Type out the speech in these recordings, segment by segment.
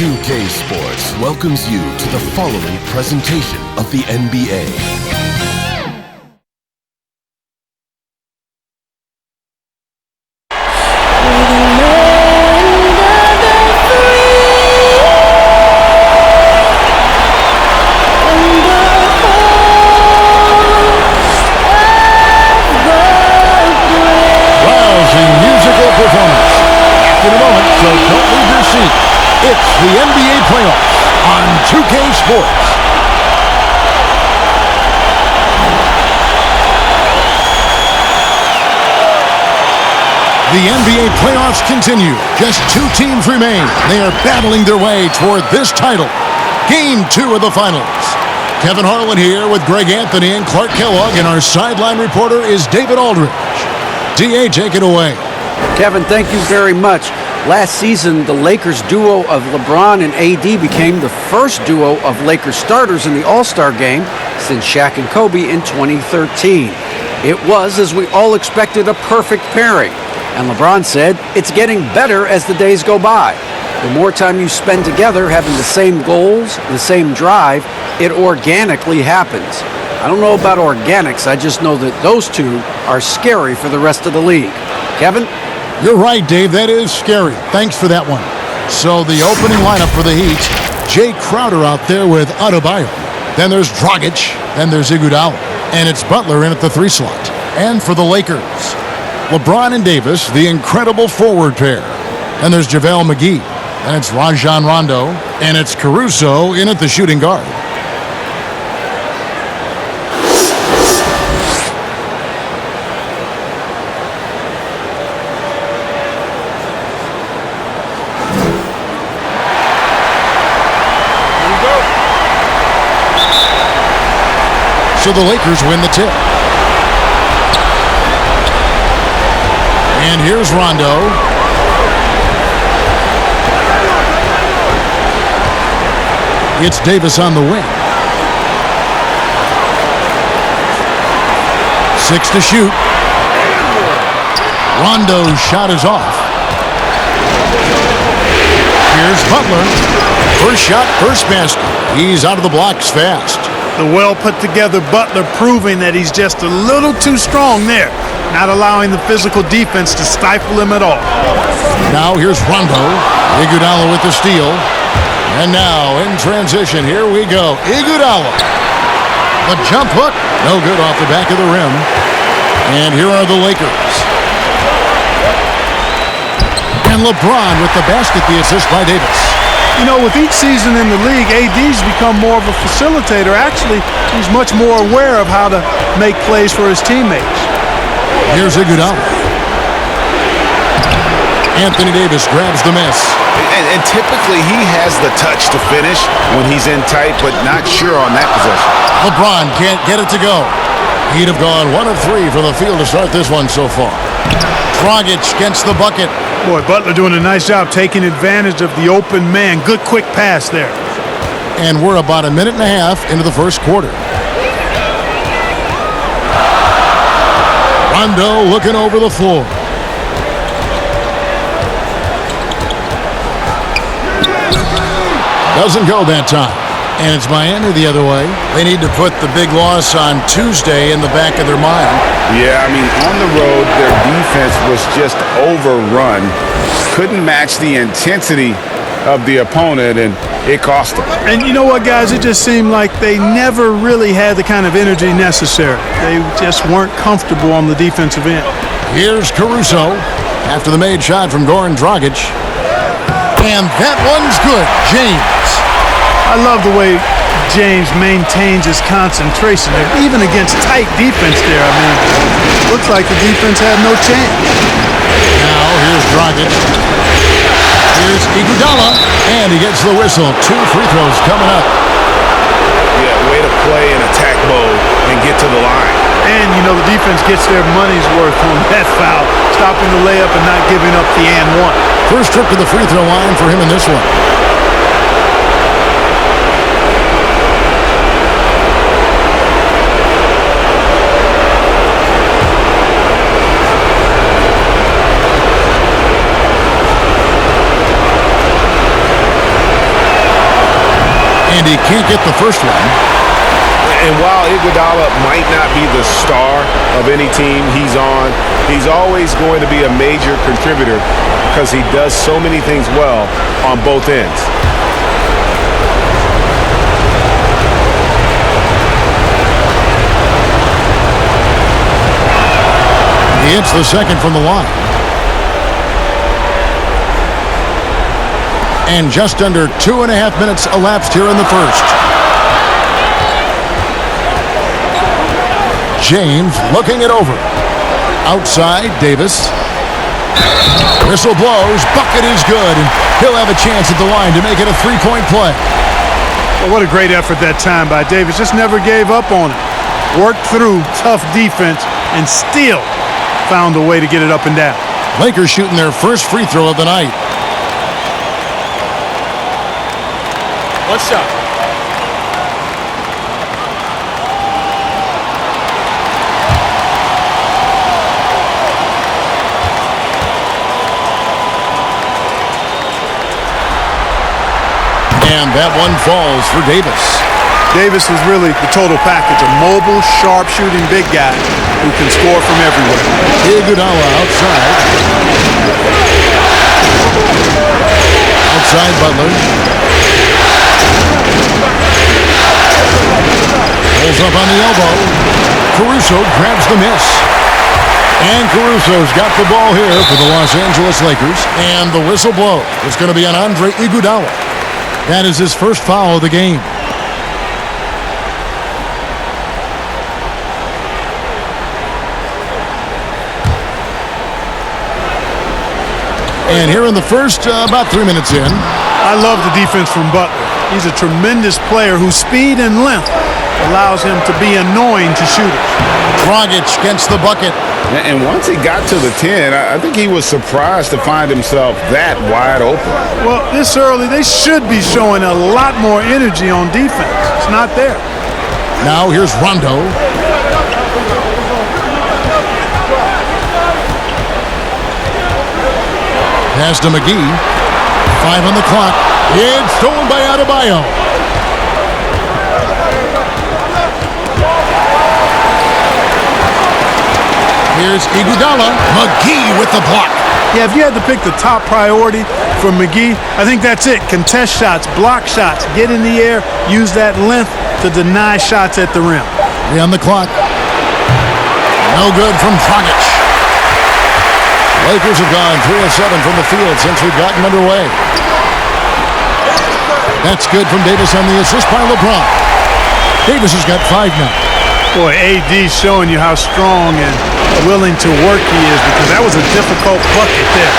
2K Sports welcomes you to the following presentation of the NBA. It's the NBA playoffs on 2K Sports. The NBA playoffs continue. Just two teams remain. They are battling their way toward this title. Game 2 of the finals. Kevin Harlan here with Greg Anthony and Clark Kellogg, and our sideline reporter is David Aldridge. DA, take it away. Kevin, thank you very much. Last season, the Lakers duo of LeBron and AD became the first duo of Lakers starters in the All-Star game since Shaq and Kobe in 2013. It was, as we all expected, a perfect pairing. And LeBron said, it's getting better as the days go by. The more time you spend together having the same goals, the same drive, it organically happens. I don't know about organics, I just know that those two are scary for the rest of the league. Kevin? You're right, Dave. That is scary. Thanks for that one. So the opening lineup for the Heat, Jay Crowder out there with Adebayo. Then there's Dragic. Then there's Iguodala. And it's Butler in at the 3 slot. And for the Lakers, LeBron and Davis, the incredible forward pair. And there's JaVale McGee. And it's Rajon Rondo. And it's Caruso in at the shooting guard. So the Lakers win the tip. And here's Rondo. It's Davis on the wing. 6 to shoot. Rondo's shot is off. Here's Butler. First shot, first basket. He's out of the blocks fast. The well-put-together Butler proving that he's just a little too strong there, not allowing the physical defense to stifle him at all. Now here's Rondo. Iguodala with the steal. And now in transition, here we go. Iguodala. The jump hook. No good off the back of the rim. And here are the Lakers. And LeBron with the basket, the assist by Davis. You know, with each season in the league, AD's become more of a facilitator. Actually, he's much more aware of how to make plays for his teammates. Here's Iguodala. Anthony Davis grabs the miss. And typically he has the touch to finish when he's in tight, but not sure on that possession. LeBron can't get it to go. He'd have gone 1 of 3 from the field to start this one so far. Dragic gets the bucket. Boy, Butler doing a nice job taking advantage of the open man. Good quick pass there. And we're about a minute and a half into the first quarter. Rondo looking over the floor. Doesn't go that time. And it's Miami the other way. They need to put the big loss on Tuesday in the back of their mind. Yeah, I mean, on the road, their defense was just overrun. Couldn't match the intensity of the opponent, and it cost them. And you know what, guys? It just seemed like they never really had the kind of energy necessary. They just weren't comfortable on the defensive end. Here's Caruso after the made shot from Goran Dragic. And that one's good. James. I love the way James maintains his concentration, even against tight defense there. I mean, looks like the defense had no chance. Now here's Dragic. Here's Iguodala, and he gets the whistle. 2 free throws coming up. Yeah, way to play in attack mode and get to the line. And, you know, the defense gets their money's worth on that foul, stopping the layup and not giving up the and one. First trip to the free throw line for him in this one. And he can't get the first one. And while Iguodala might not be the star of any team he's on, he's always going to be a major contributor because he does so many things well on both ends. He hits the second from the line. And just under 2.5 minutes elapsed here in the first. James looking it over. Outside, Davis. Whistle blows. Bucket is good. And he'll have a chance at the line to make it a three-point play. Well, what a great effort that time by Davis. Just never gave up on it. Worked through tough defense and still found a way to get it up and down. Lakers shooting their first free throw of the night. What's up? And that one falls for Davis. Davis is really the total package. A mobile, sharp-shooting big guy who can score from everywhere. Iguodala outside. Outside Butler. Pulls up on the elbow. Caruso grabs the miss. And Caruso's got the ball here for the Los Angeles Lakers. And the whistle blow is going to be on Andre Iguodala. That is his first foul of the game. And here in the first, about 3 minutes in. I love the defense from Butler. He's a tremendous player whose speed and length allows him to be annoying to shooters. Dragic gets the bucket. And once he got to the 10, I think he was surprised to find himself that wide open. Well, this early, they should be showing a lot more energy on defense. It's not there. Now here's Rondo. Pass to McGee. 5 on the clock. It's stolen by Adebayo. Here's Iguodala. McGee with the block. Yeah, if you had to pick the top priority for McGee, I think that's it. Contest shots, block shots, get in the air, use that length to deny shots at the rim. 3 on the clock. No good from Dragic. Lakers have gone 3 of 7 from the field since we've gotten underway. That's good from Davis on the assist by LeBron. Davis has got 5 now. Boy, AD's showing you how strong and willing to work he is, because that was a difficult bucket there.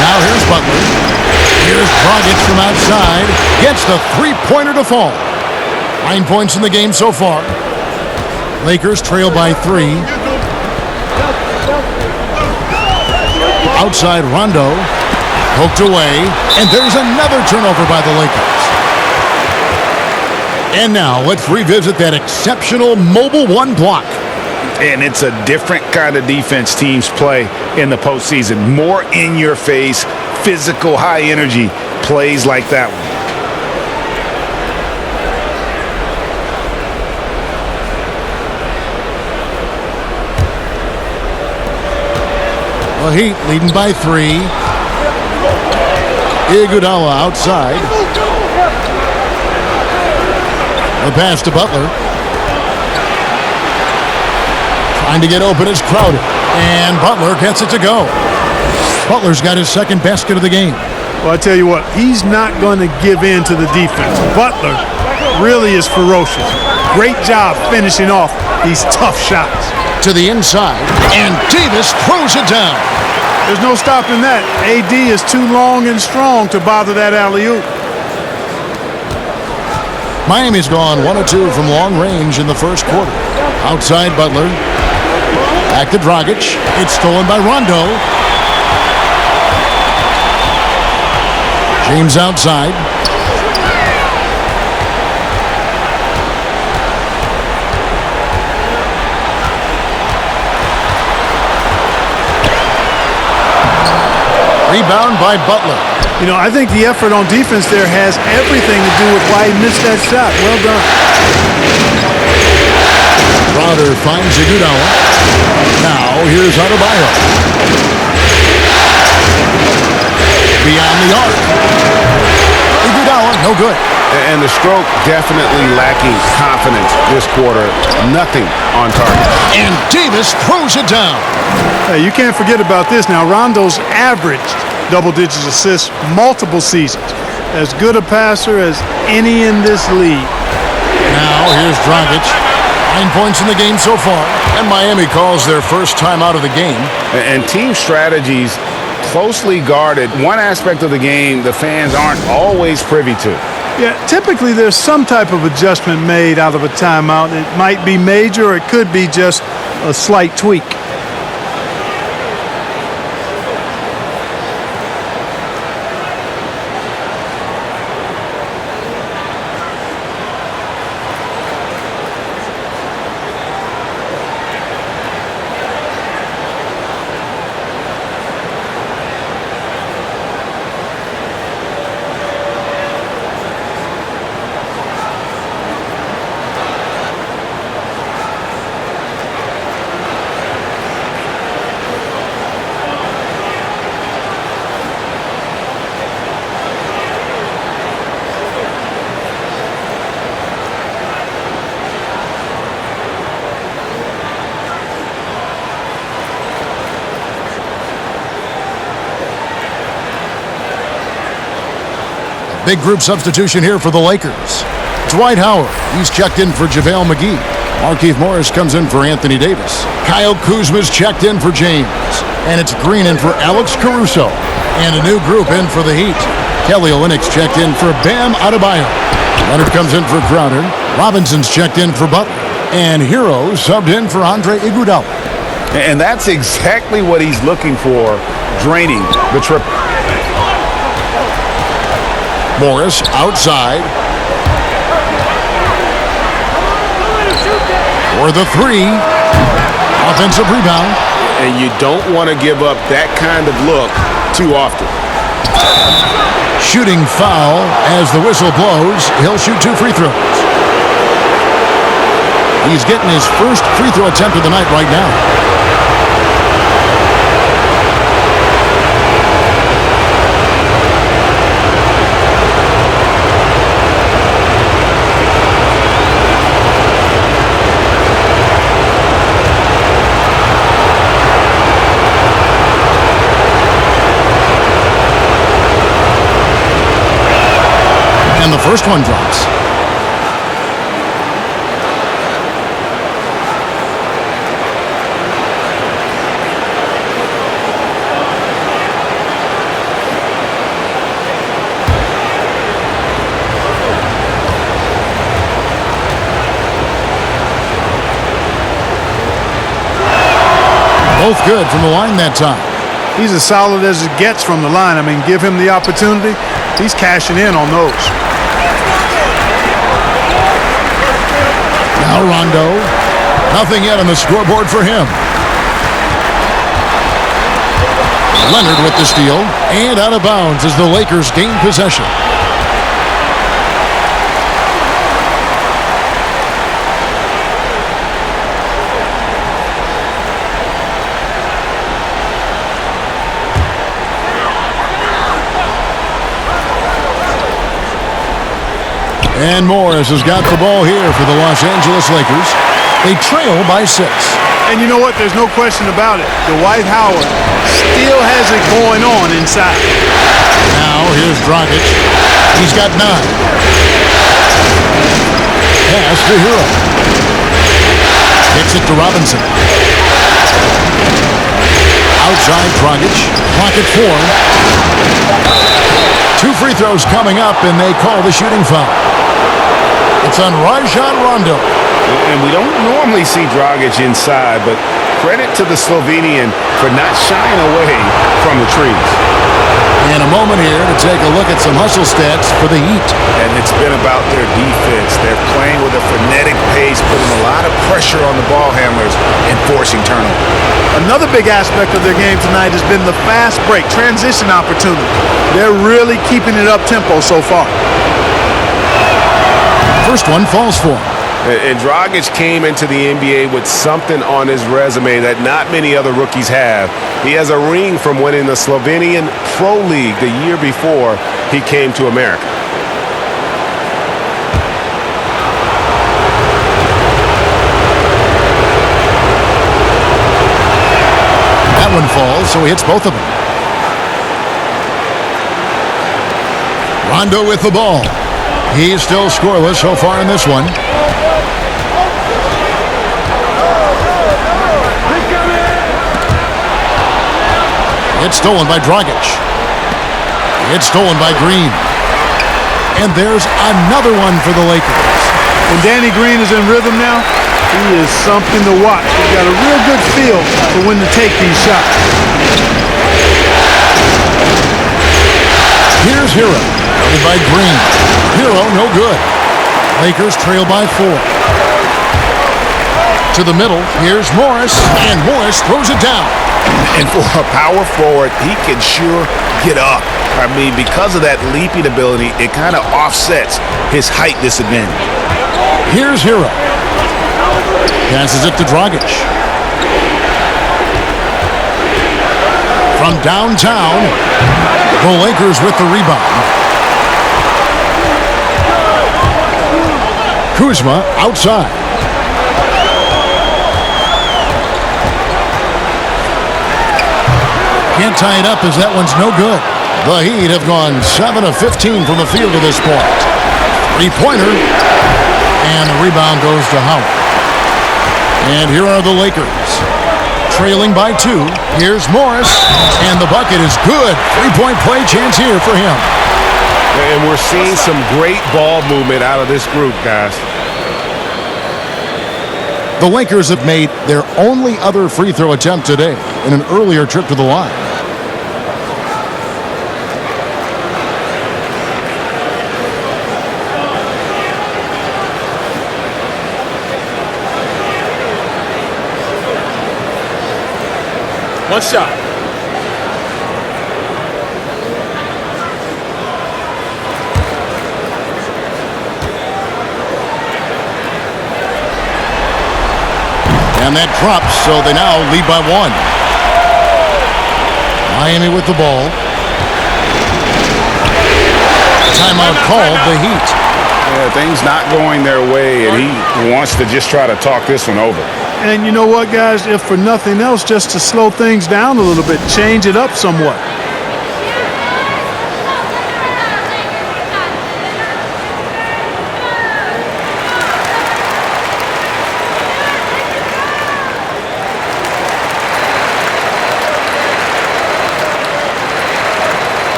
Now here's Butler. Here's Dragic from outside. Gets the three-pointer to fall. 9 points in the game so far. Lakers trail by 3. Outside Rondo. Poked away. And there's another turnover by the Lakers. And now let's revisit that exceptional mobile one block. And it's a different kind of defense teams play in the postseason. More in your face, physical, high energy plays like that one. The Heat leading by 3. Iguodala outside. The pass to Butler. Trying to get open is Crowder. And Butler gets it to go. Butler's got his second basket of the game. Well, I tell you what, he's not going to give in to the defense. Butler really is ferocious. Great job finishing off these tough shots. To the inside, and Davis throws it down. There's no stopping that. AD is too long and strong to bother that alley-oop. Miami's gone 1 of 2 from long range in the first quarter. Outside Butler. Back to Dragic. It's stolen by Rondo. James outside. Rebound by Butler. You know, I think the effort on defense there has everything to do with why he missed that shot. Well done. Crowder finds Iguodala. Now here's Adebayo. Beyond the arc. Iguodala, no good. And the stroke definitely lacking confidence this quarter. Nothing on target. And Davis throws it down. Hey, you can't forget about this now. Rondo's averaged double-digit assists multiple seasons. As good a passer as any in this league. Now here's Dragic. 9 points in the game so far. And Miami calls their first time out of the game. And team strategies closely guarded. One aspect of the game the fans aren't always privy to. Yeah, typically there's some type of adjustment made out of a timeout. It might be major or it could be just a slight tweak. Big group substitution here for the Lakers. Dwight Howard, he's checked in for JaVale McGee. Markieff Morris comes in for Anthony Davis. Kyle Kuzma's checked in for James. And it's Green in for Alex Caruso. And a new group in for the Heat. Kelly Olynyk's checked in for Bam Adebayo. Leonard comes in for Crowder. Robinson's checked in for Butler. And Hero subbed in for Andre Iguodala. And that's exactly what he's looking for, draining the triple. Morris outside. For the three. Offensive rebound. And you don't want to give up that kind of look too often. Shooting foul as the whistle blows. He'll shoot 2 free throws. He's getting his first free throw attempt of the night right now. And the first one drops. Both good from the line that time. He's as solid as it gets from the line. I mean, give him the opportunity. He's cashing in on those. Now Rondo. Nothing yet on the scoreboard for him. Leonard with the steal. And out of bounds as the Lakers gain possession. And Morris has got the ball here for the Los Angeles Lakers. They trail by 6. And you know what? There's no question about it. Dwight Howard still has it going on inside. Now here's Dragic. He's got 9. Pass to Hero. Kicks it to Robinson. Outside Dragic. Clock at 4. 2 free throws coming up, and they call the shooting foul. It's on Rajon Rondo. And we don't normally see Dragic inside, but credit to the Slovenian for not shying away from the trees. In a moment here to take a look at some hustle stats for the Heat. And it's been about their defense. They're playing with a frenetic pace, putting a lot of pressure on the ball handlers and forcing turnovers. Another big aspect of their game tonight has been the fast break, transition opportunity. They're really keeping it up-tempo so far. First one falls for him. And Dragic came into the NBA with something on his resume that not many other rookies have. He has a ring from winning the Slovenian Pro League the year before he came to America. That one falls, so he hits both of them. Rondo with the ball. He's still scoreless so far in this one. It's stolen by Dragic. It's stolen by Green. And there's another one for the Lakers. When Danny Green is in rhythm now, he is something to watch. He's got a real good feel for when to take these shots. Here's Hero. Covered by Green. Hero, no good. Lakers trail by 4. To the middle, here's Morris, and Morris throws it down. And for a power forward, he can sure get up. I mean, because of that leaping ability, it kind of offsets his height disadvantage. Here's Hero. Passes it to Dragic. From downtown, the Lakers with the rebound. Kuzma outside. Can't tie it up as that one's no good. The Heat have gone 7 of 15 from the field to this point. Three-pointer. And the rebound goes to Howard. And here are the Lakers. Trailing by 2. Here's Morris. And the bucket is good. Three-point play chance here for him. And we're seeing some great ball movement out of this group, guys. The Lakers have made their only other free throw attempt today in an earlier trip to the line. One shot. And that drops, so they now lead by 1. Miami with the ball. Timeout called the Heat. Yeah, things not going their way, and he wants to just try to talk this one over. And you know what, guys? If for nothing else, just to slow things down a little bit, change it up somewhat.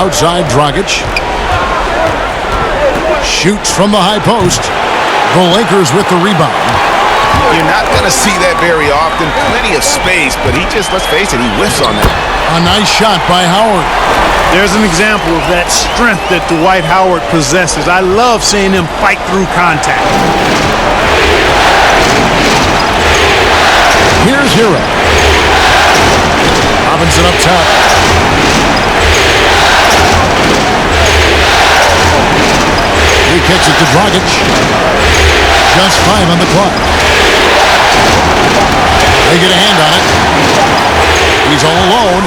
Outside Dragic. Shoots from the high post. The Lakers with the rebound. You're not going to see that very often. Plenty of space, but he just, let's face it, he whiffs on that. A nice shot by Howard. There's an example of that strength that Dwight Howard possesses. I love seeing him fight through contact. Here's Hero. Robinson up top. Gets it to Dragic. Just 5 on the clock. They get a hand on it. He's all alone.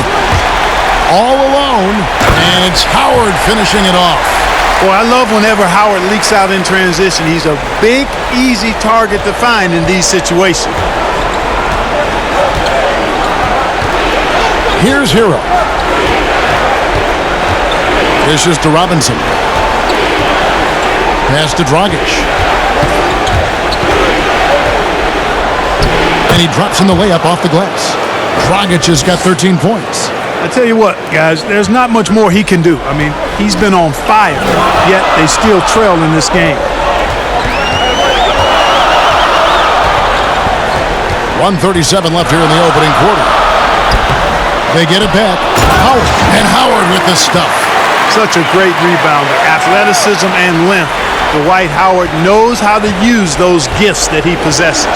All alone. And it's Howard finishing it off. Boy, I love whenever Howard leaks out in transition. He's a big, easy target to find in these situations. Here's Hero. Dishes to Robinson. Pass to Dragic. And he drops in the layup off the glass. Dragic has got 13 points. I tell you what, guys, there's not much more he can do. I mean, he's been on fire, yet they still trail in this game. 1:37 left here in the opening quarter. They get it back. Howard. And Howard with the stuff. Such a great rebounder, athleticism and length. Dwight Howard knows how to use those gifts that he possesses.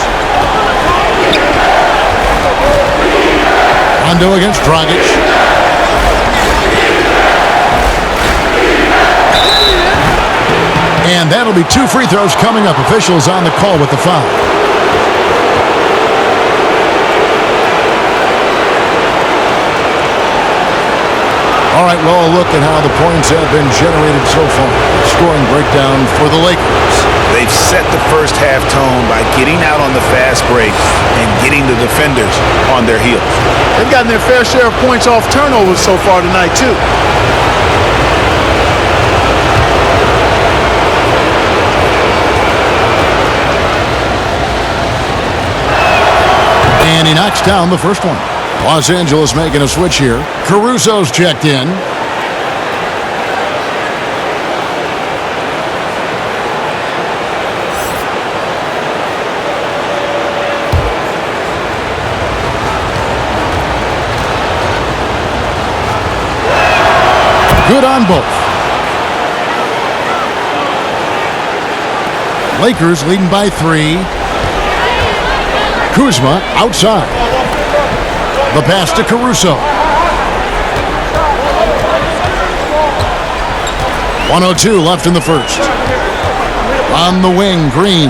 Rondo against Dragic. And that'll be 2 free throws coming up. Officials on the call with the foul. All right, well, a look at how the points have been generated so far. Scoring breakdown for the Lakers. They've set the first half tone by getting out on the fast break and getting the defenders on their heels. They've gotten their fair share of points off turnovers so far tonight, too. And he knocks down the first one. Los Angeles making a switch here. Caruso's checked in. Good on both. Lakers leading by 3. Kuzma outside. The pass to Caruso. 1:02 left in the first. On the wing, Green.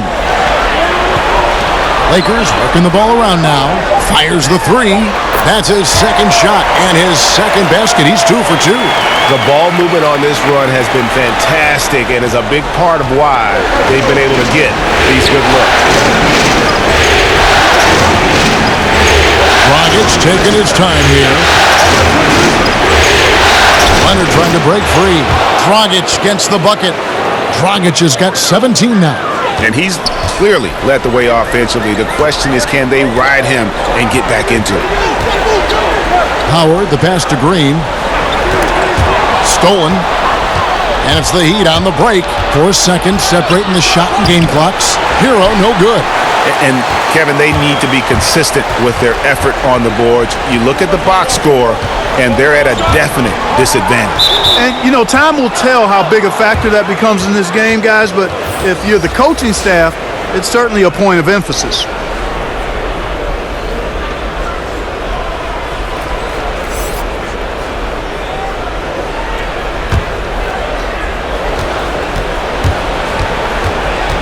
Lakers working the ball around now. Fires the 3. That's his second shot and his second basket. He's 2 for 2. The ball movement on this run has been fantastic and is a big part of why they've been able to get these good looks. Dragic taking his time here. Leonard trying to break free. Dragic gets the bucket. Dragic has got 17 now. And he's clearly led the way offensively. The question is, can they ride him and get back into it? Howard, the pass to Green. Stolen. And it's the Heat on the break. 4 seconds separating the shot and game clocks. Hero, no good. And, Kevin, they need to be consistent with their effort on the boards. You look at the box score, and they're at a definite disadvantage. And, you know, time will tell how big a factor that becomes in this game, guys, but if you're the coaching staff, it's certainly a point of emphasis.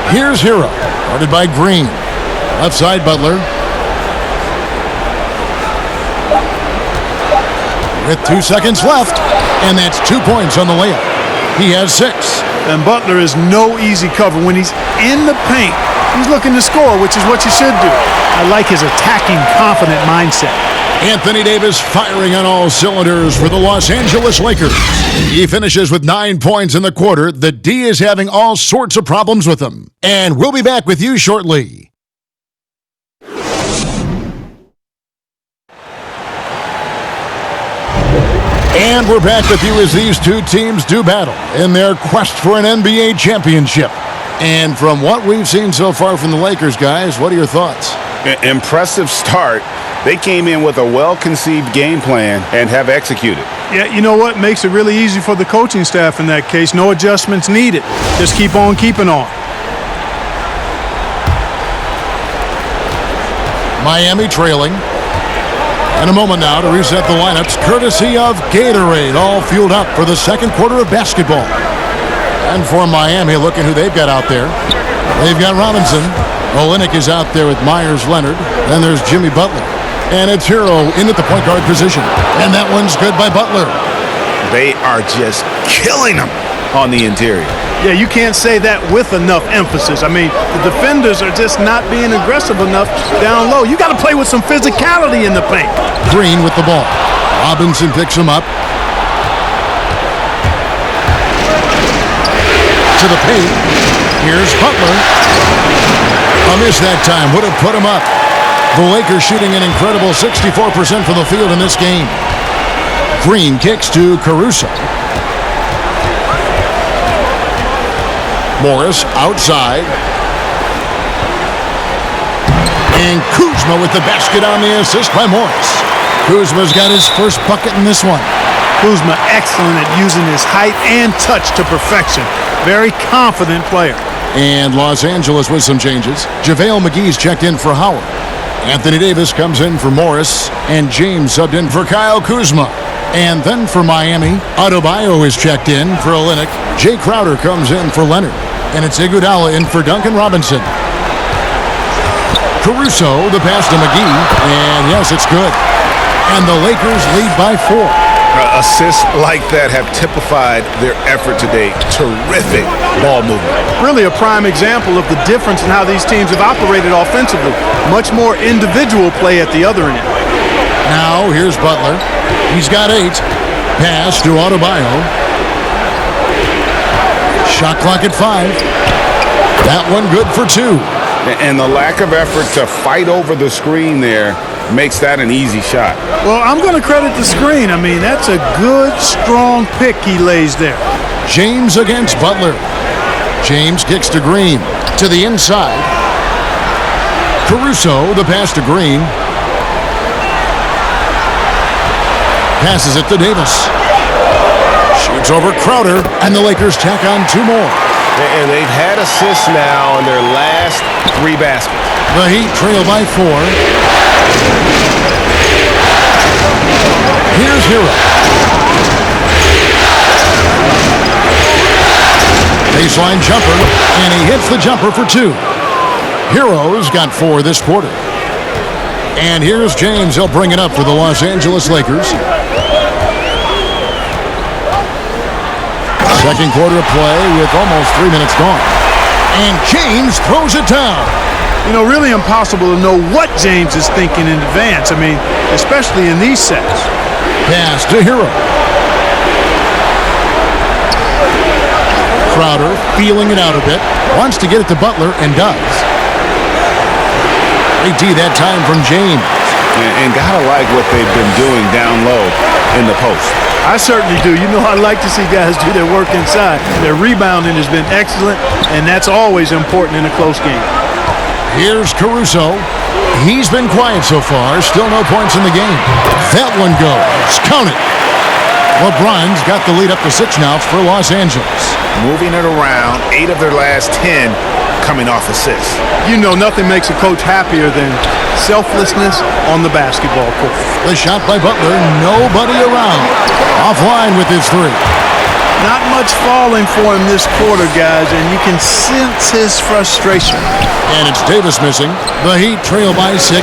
Here's Hero, guarded by Green. Left side, Butler. With 2 seconds left, and that's 2 points on the layup. He has 6. And Butler is no easy cover. When he's in the paint, he's looking to score, which is what you should do. I like his attacking, confident mindset. Anthony Davis firing on all cylinders for the Los Angeles Lakers. He finishes with 9 points in the quarter. The D is having all sorts of problems with him. And we'll be back with you shortly. And we're back with you as these two teams do battle in their quest for an NBA championship. And from what we've seen so far from the Lakers, guys, what are your thoughts? Impressive start. They came in with a well-conceived game plan and have executed. Yeah, you know what? Makes it really easy for the coaching staff in that case. No adjustments needed. Just keep on keeping on. Miami trailing. And a moment now to reset the lineups, courtesy of Gatorade, all fueled up for the second quarter of basketball. And for Miami, looking who they've got out there. They've got Robinson. Olynyk is out there with Myers-Leonard. Then there's Jimmy Butler. And it's Hero in at the point guard position. And that one's good by Butler. They are just killing them on the interior. Yeah, you can't say that with enough emphasis. I mean, the defenders are just not being aggressive enough down low. You got to play with some physicality in the paint. Green with the ball. Robinson picks him up. To the paint. Here's Butler. A miss that time. Would have put him up. The Lakers shooting an incredible 64% from the field in this game. Green kicks to Caruso. Morris outside. And Kuzma with the basket on the assist by Morris. Kuzma's got his first bucket in this one. Kuzma excellent at using his height and touch to perfection. Very confident player. And Los Angeles with some changes. JaVale McGee's checked in for Howard. Anthony Davis comes in for Morris. And James subbed in for Kyle Kuzma. And then for Miami, Adebayo is checked in for Olynyk. Jay Crowder comes in for Leonard. And it's Iguodala in for Duncan Robinson. Caruso, the pass to McGee. And yes, it's good. And the Lakers lead by 4. Assists like that have typified their effort today. Terrific ball movement. Really a prime example of the difference in how these teams have operated offensively. Much more individual play at the other end. Now here's Butler. He's got 8. Pass to Adebayo. Shot clock at 5. That one good for 2. And the lack of effort to fight over the screen there makes that an easy shot. Well, I'm going to credit the screen. I mean, that's a good, strong pick he lays there. James against Butler. James kicks to Green. To the inside. Caruso, the pass to Green. Passes it to Davis. Shoots over Crowder, and the Lakers tack on 2 more. And they've had assists now on their last 3 baskets. The Heat trail by 4. Here's Hero. Baseline jumper, and he hits the jumper for 2. Hero's got 4 this quarter. And here's James. He'll bring it up for the Los Angeles Lakers. Second quarter of play with almost 3 minutes gone. And James throws it down. You know, really impossible to know what James is thinking in advance. I mean, especially in these sets. Pass to Hero. Crowder feeling it out a bit. Wants to get it to Butler and does. AD that time from James. And gotta like what they've been doing down low in the post. I certainly do. You know, I like to see guys do their work inside. Their rebounding has been excellent, and that's always important in a close game. Here's Caruso. He's been quiet so far. Still no points in the game. That one goes. Count it. LeBron's got the lead up to 6 now for Los Angeles. Moving it around, 8 of their last 10 coming off assists. You know, nothing makes a coach happier than selflessness on the basketball court. The shot by Butler. Nobody around. Offline with his 3. Not much falling for him this quarter, guys, and you can sense his frustration. And it's Davis missing. The Heat trail by 6.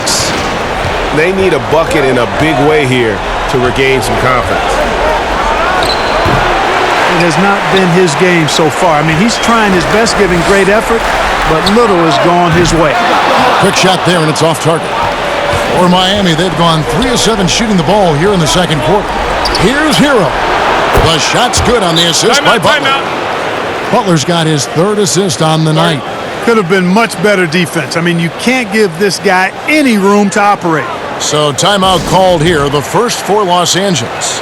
They need a bucket in a big way here to regain some confidence. It has not been his game so far. I mean, he's trying his best, giving great effort, but little has gone his way. Quick shot there, and it's off target. For Miami, they've gone 3 of 7 shooting the ball here in the second quarter. Here's Hero. The shot's good on the assist by Butler. Butler's got his 3rd assist on the night. Could have been much better defense. I mean, you can't give this guy any room to operate. So timeout called here, the first for Los Angeles.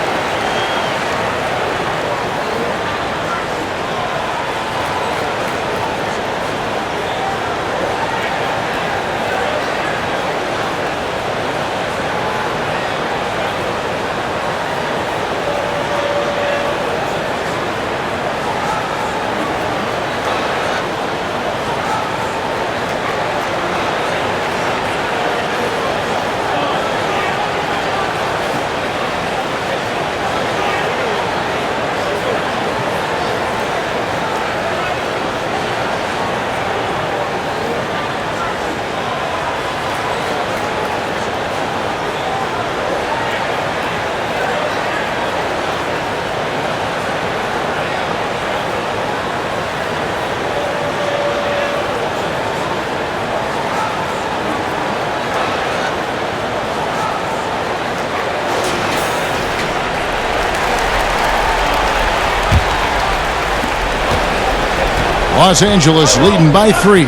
Los Angeles leading by 3.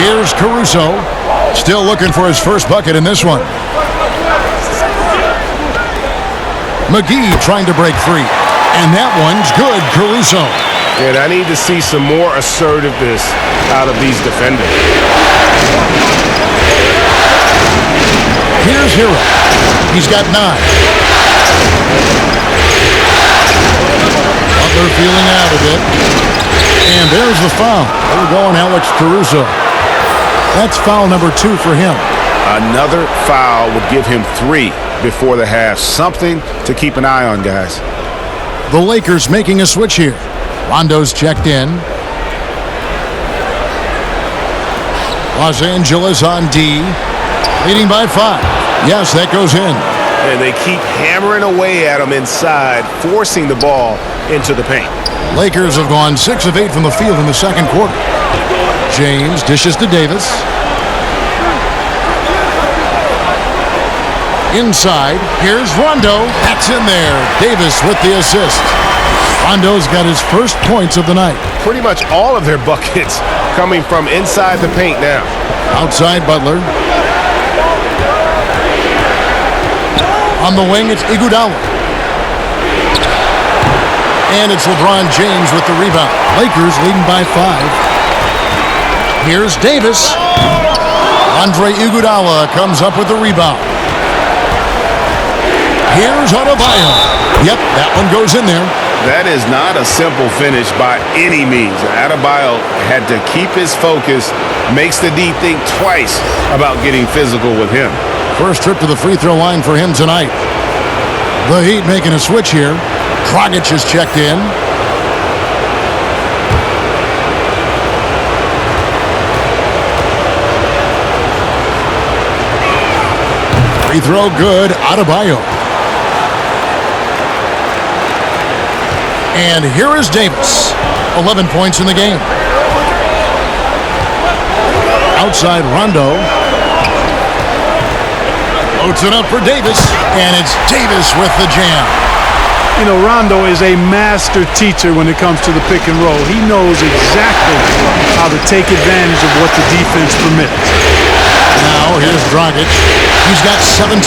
Here's Caruso. Still looking for his first bucket in this one. McGee trying to break free. And that one's good, Caruso. And I need to see some more assertiveness out of these defenders. Here's Hero. He's got 9. Butler feeling out a bit. And there's the foul. We're going Alex Caruso. That's foul number 2 for him. Another foul would give him 3 before the half. Something to keep an eye on, guys. The Lakers making a switch here. Rondo's checked in. Los Angeles on D. Leading by 5. Yes, that goes in. And they keep hammering away at him inside, forcing the ball into the paint. Lakers have gone 6 of 8 from the field in the second quarter. James dishes to Davis. Inside, here's Rondo. That's in there. Davis with the assist. Rondo's got his first points of the night. Pretty much all of their buckets coming from inside the paint now. Outside Butler. On the wing, it's Iguodala. And it's LeBron James with the rebound. Lakers leading by 5. Here's Davis. Andre Iguodala comes up with the rebound. Here's Adebayo. Yep, that one goes in there. That is not a simple finish by any means. Adebayo had to keep his focus, makes the D think twice about getting physical with him. First trip to the free throw line for him tonight. The Heat making a switch here. Dragic is checked in. Free throw good. Adebayo. And here is Davis. 11 points in the game. Outside Rondo. Loads it up for Davis. And it's Davis with the jam. You know, Rondo is a master teacher when it comes to the pick and roll. He knows exactly how to take advantage of what the defense permits. Now here's Dragic. He's got 17.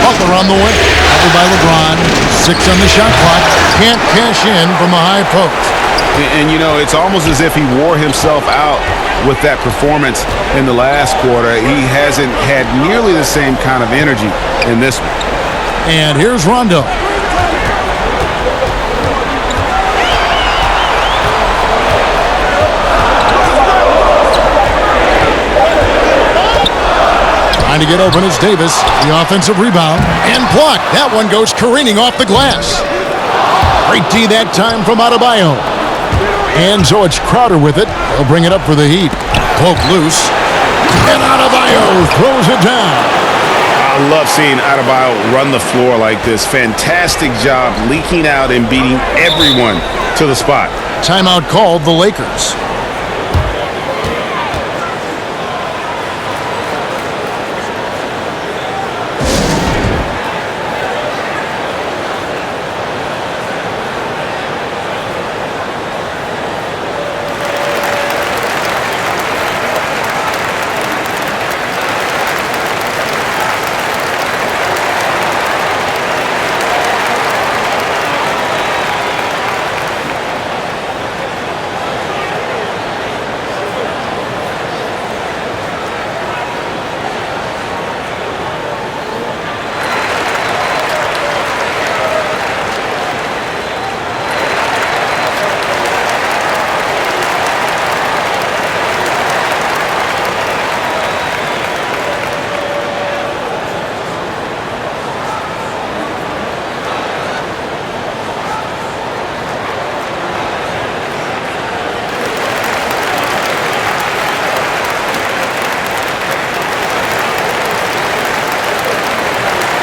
Butler on the way. Covered by LeBron. 6 on the shot clock. Can't cash in from the high post. And you know, it's almost as if he wore himself out with that performance in the last quarter. He hasn't had nearly the same kind of energy in this one. And here's Rondo. Trying to get open is Davis. The offensive rebound. And blocked. That one goes careening off the glass. Great D that time from Adebayo. And so it's Crowder with it. They'll bring it up for the Heat. Poke loose. And Adebayo throws it down. I love seeing Adebayo run the floor like this. Fantastic job leaking out and beating everyone to the spot. Timeout called the Lakers.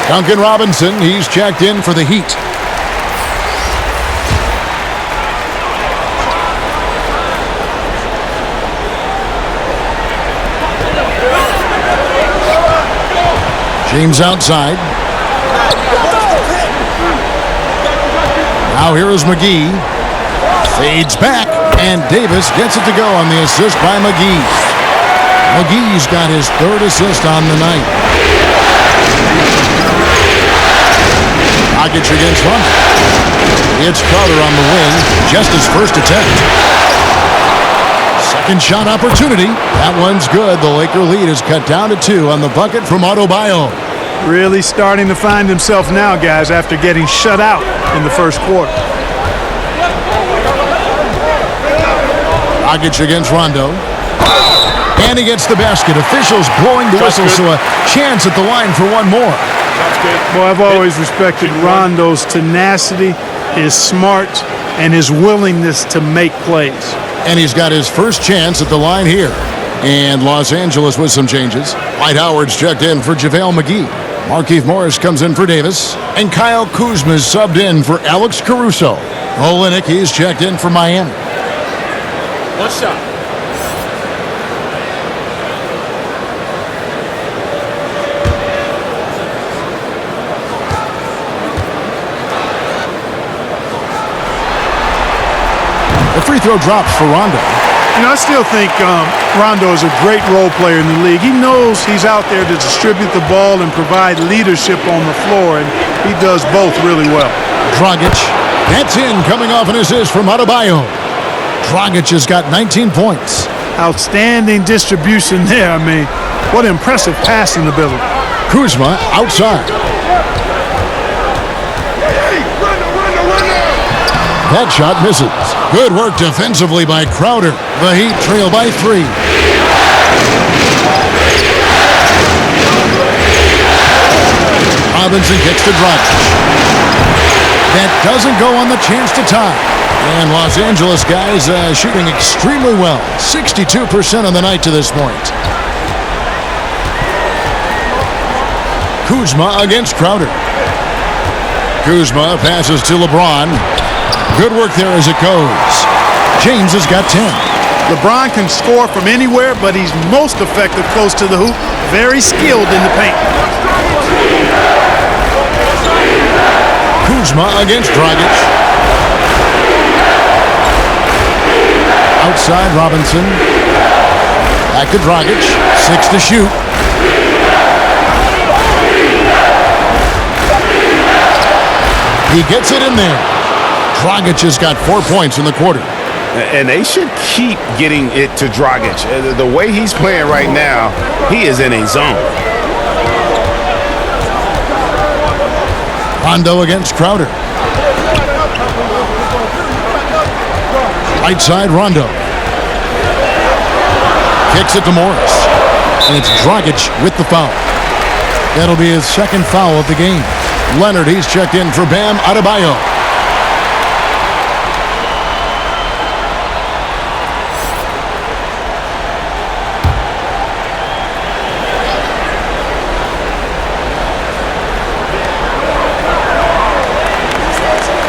Duncan Robinson, he's checked in for the Heat. James outside. Now here is McGee. Fades back, and Davis gets it to go on the assist by McGee. McGee's got his third assist on the night. Dragic against Rondo. It's Crowder on the wing, just his first attempt. Second shot opportunity. That one's good. The Laker lead is cut down to 2 on the bucket from Adebayo. Really starting to find himself now, guys, after getting shut out in the first quarter. Dragic against Rondo. And he gets the basket. Officials blowing the whistle, so a chance at the line for one more. Well, I've always respected Rondo's tenacity, his smarts, and his willingness to make plays. And he's got his first chance at the line here. And Los Angeles with some changes. Dwight Howard's checked in for JaVale McGee. Markieff Morris comes in for Davis. And Kyle Kuzma's subbed in for Alex Caruso. Olynyk, he's checked in for Miami. One shot. The free throw drops for Rondo. You know, I still think Rondo is a great role player in the league. He knows he's out there to distribute the ball and provide leadership on the floor, and he does both really well. Dragic, that's in, coming off an assist from Adebayo. Dragic has got 19 points. Outstanding distribution there. I mean, what impressive passing ability. Kuzma outside. That shot misses. Good work defensively by Crowder. The Heat trail by 3. Robinson kicks to Dragic. That doesn't go on the chance to tie. And Los Angeles guys shooting extremely well. 62% on the night to this point. Kuzma against Crowder. Kuzma passes to LeBron. Good work there as it goes. James has got 10. LeBron can score from anywhere, but he's most effective close to the hoop. Very skilled in the paint. Kuzma against Dragic. Outside Robinson. Back to Dragic. 6 to shoot. He gets it in there. Dragic has got 4 points in the quarter. And they should keep getting it to Dragic. The way he's playing right now, he is in a zone. Rondo against Crowder. Right side Rondo. Kicks it to Morris. And it's Dragic with the foul. That'll be his second foul of the game. Leonard, he's checked in for Bam Adebayo.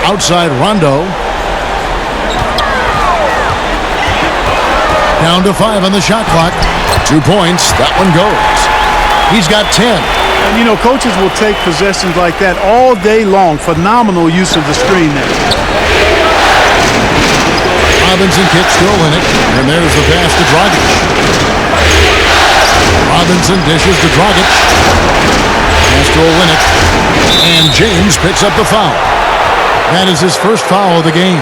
Outside Rondo. Down to 5 on the shot clock. 2 points. That one goes. He's got 10. And, you know, coaches will take possessions like that all day long. Phenomenal use of the screen there. Robinson kicks to Olynyk. And there's the pass to Dragic. Robinson dishes to Dragic. Pass to Olynyk. And James picks up the foul. That is his first foul of the game.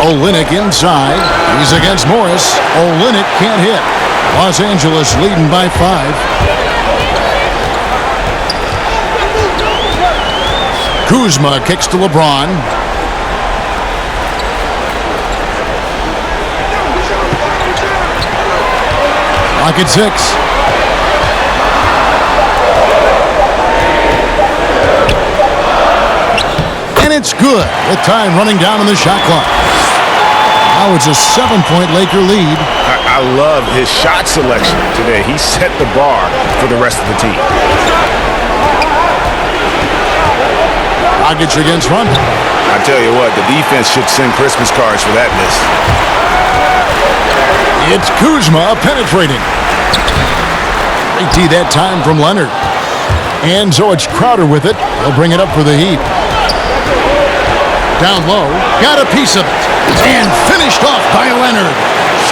Olynyk inside. He's against Morris. Olynyk can't hit. Los Angeles leading by 5. Kuzma kicks to LeBron. Clock at 6. And it's good with time running down on the shot clock. Now it's a 7-point Laker lead. I love his shot selection today. He set the bar for the rest of the team. Dragic against Rondo. I tell you what, the defense should send Christmas cards for that miss. It's Kuzma penetrating. Great D that time from Leonard. And so it's Crowder with it. He'll bring it up for the Heat. Down low, got a piece of it, and finished off by Leonard.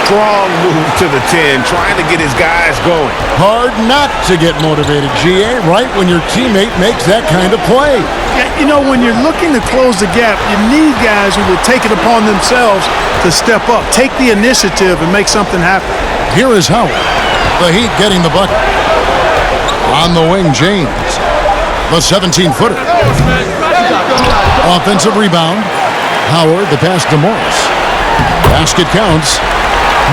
Strong move to the 10, trying to get his guys going. Hard not to get motivated, GA, right when your teammate makes that kind of play. Yeah, you know, when you're looking to close the gap, you need guys who will take it upon themselves to step up, take the initiative, and make something happen. Here is Howard. The Heat getting the bucket. On the wing, James. The 17-footer. Offensive rebound. Howard, the pass to Morris. Basket counts.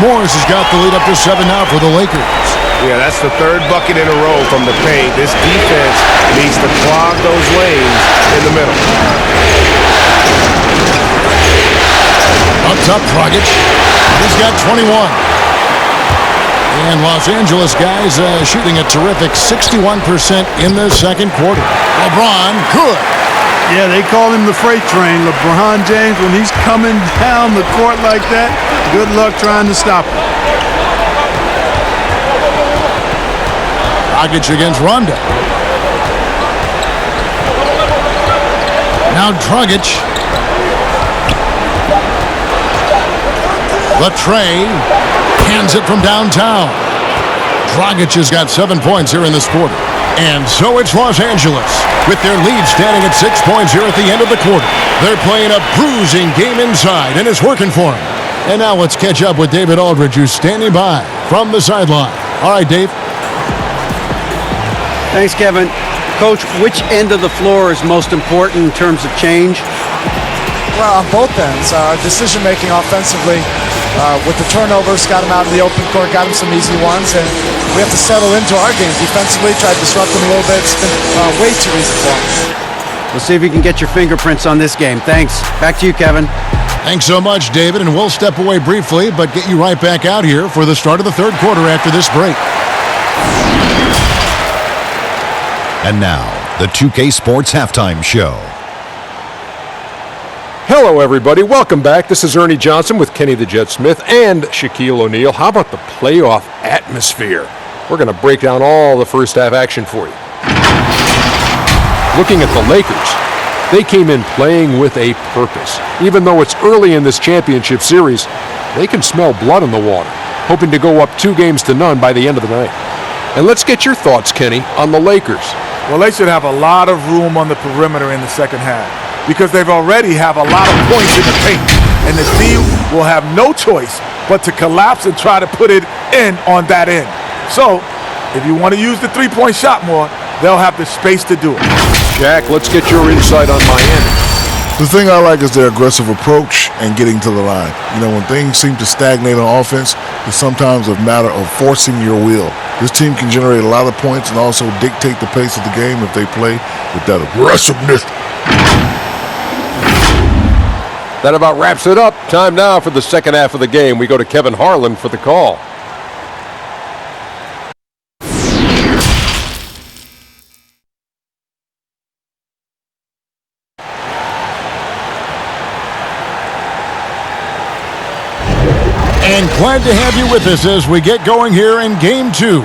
Morris has got the lead up to 7 now for the Lakers. Yeah, that's the third bucket in a row from the paint. This defense needs to clog those lanes in the middle. Up top, Dragic. He's got 21. And Los Angeles guys shooting a terrific 61% in the second quarter. LeBron, good. Yeah, they call him the freight train. LeBron James, when he's coming down the court like that, good luck trying to stop him. Dragic against Rondo. Now Dragic. Latrey hands it from downtown. Dragic has got 7 points here in this quarter. And so it's Los Angeles, with their lead standing at 6 points here at the end of the quarter. They're playing a bruising game inside, and it's working for them. And now let's catch up with David Aldridge, who's standing by from the sideline. All right, Dave. Thanks, Kevin. Coach, which end of the floor is most important in terms of change? Well, on both ends. Decision-making offensively with the turnovers, got him out in the open court, got him some easy ones, and we have to settle into our game defensively, try to disrupt them a little bit. It's been way too easy for him. We'll see if you can get your fingerprints on this game. Thanks. Back to you, Kevin. Thanks so much, David, and we'll step away briefly, but get you right back out here for the start of the third quarter after this break. And now, the 2K Sports Halftime Show. Hello, everybody. Welcome back. This is Ernie Johnson with Kenny the Jet Smith and Shaquille O'Neal. How about the playoff atmosphere? We're going to break down all the first half action for you. Looking at the Lakers, they came in playing with a purpose. Even though it's early in this championship series, they can smell blood in the water, hoping to go up 2-0 by the end of the night. And let's get your thoughts, Kenny, on the Lakers. Well, they should have a lot of room on the perimeter in the second half because they've already have a lot of points in the paint. And the team will have no choice but to collapse and try to put it in on that end. So, if you want to use the three-point shot more, they'll have the space to do it. Jack, let's get your insight on Miami. The thing I like is their aggressive approach and getting to the line. You know, when things seem to stagnate on offense, it's sometimes a matter of forcing your will. This team can generate a lot of points and also dictate the pace of the game if they play with that aggressiveness. That about wraps it up. Time now for the second half of the game. We go to Kevin Harlan for the call. And glad to have you with us as we get going here in Game 2.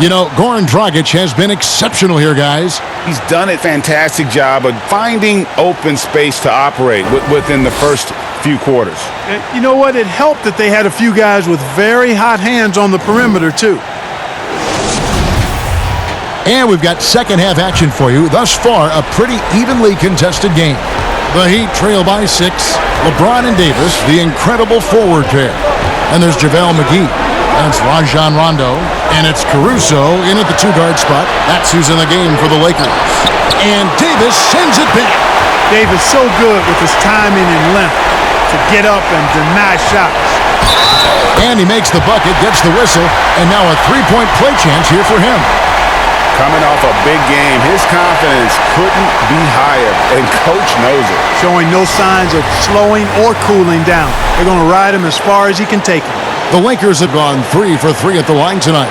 You know, Goran Dragic has been exceptional here, guys. He's done a fantastic job of finding open space to operate within the first few quarters. And you know what? It helped that they had a few guys with very hot hands on the perimeter, too. And we've got second half action for you. Thus far, a pretty evenly contested game. The Heat trail by 6. LeBron and Davis, the incredible forward pair. And there's JaVale McGee. And it's Rajon Rondo. And it's Caruso in at the 2-guard spot. That's who's in the game for the Lakers. And Davis sends it back. Davis so good with his timing and length to get up and deny shots. And he makes the bucket, gets the whistle, and now a 3-point play chance here for him. Coming off a big game, his confidence couldn't be higher, and Coach knows it. Showing no signs of slowing or cooling down. They're going to ride him as far as he can take him. The Lakers have gone 3 for 3 at the line tonight.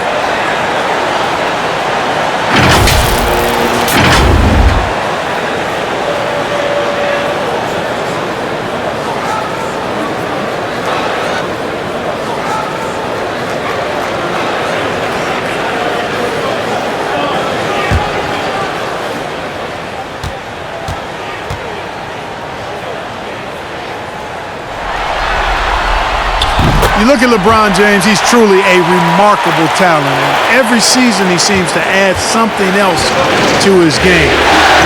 You look at LeBron James, he's truly a remarkable talent. And every season he seems to add something else to his game.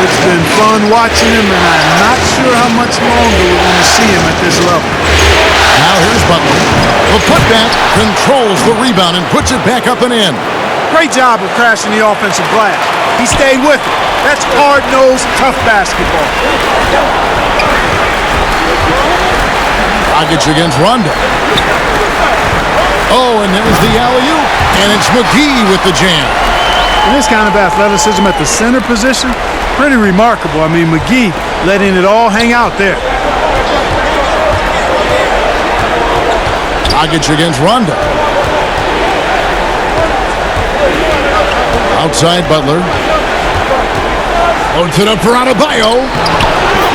It's been fun watching him, and I'm not sure how much longer we're going to see him at this level. Now here's Butler. The putback controls the rebound and puts it back up and in. Great job of crashing the offensive glass. He stayed with it. That's hard-nosed, tough basketball. Dragic against Rondo. Oh, and there's the alley-oop. And it's McGee with the jam. And this kind of athleticism at the center position, pretty remarkable. I mean, McGee letting it all hang out there. Dragic against Rondo. Outside Butler. Loads it up for Adebayo.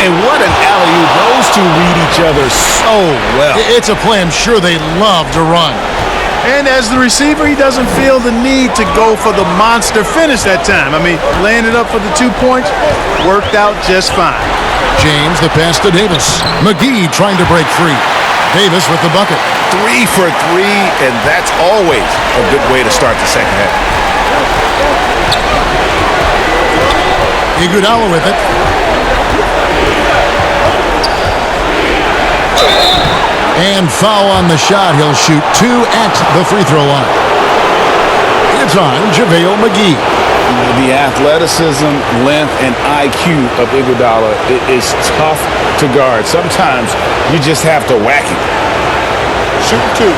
And what an alley-oop. Those two read each other so well. It's a play I'm sure they love to run. And as the receiver, he doesn't feel the need to go for the monster finish that time. I mean, laying it up for the 2 points worked out just fine. James, the pass to Davis. McGee trying to break free. Davis with the bucket. 3 for 3, and that's always a good way to start the second half. Iguodala with it. And foul on the shot. He'll shoot 2 at the free throw line. It's on JaVale McGee. The athleticism, length, and IQ of Iguodala is tough to guard. Sometimes you just have to whack him. Shoot 2.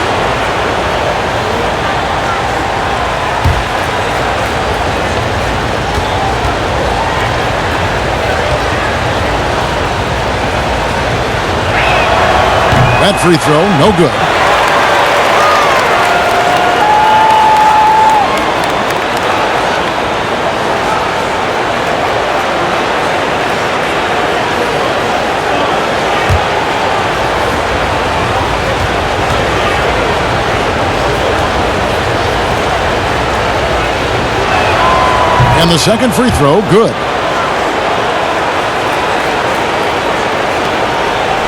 That free throw, no good. And the second free throw, good.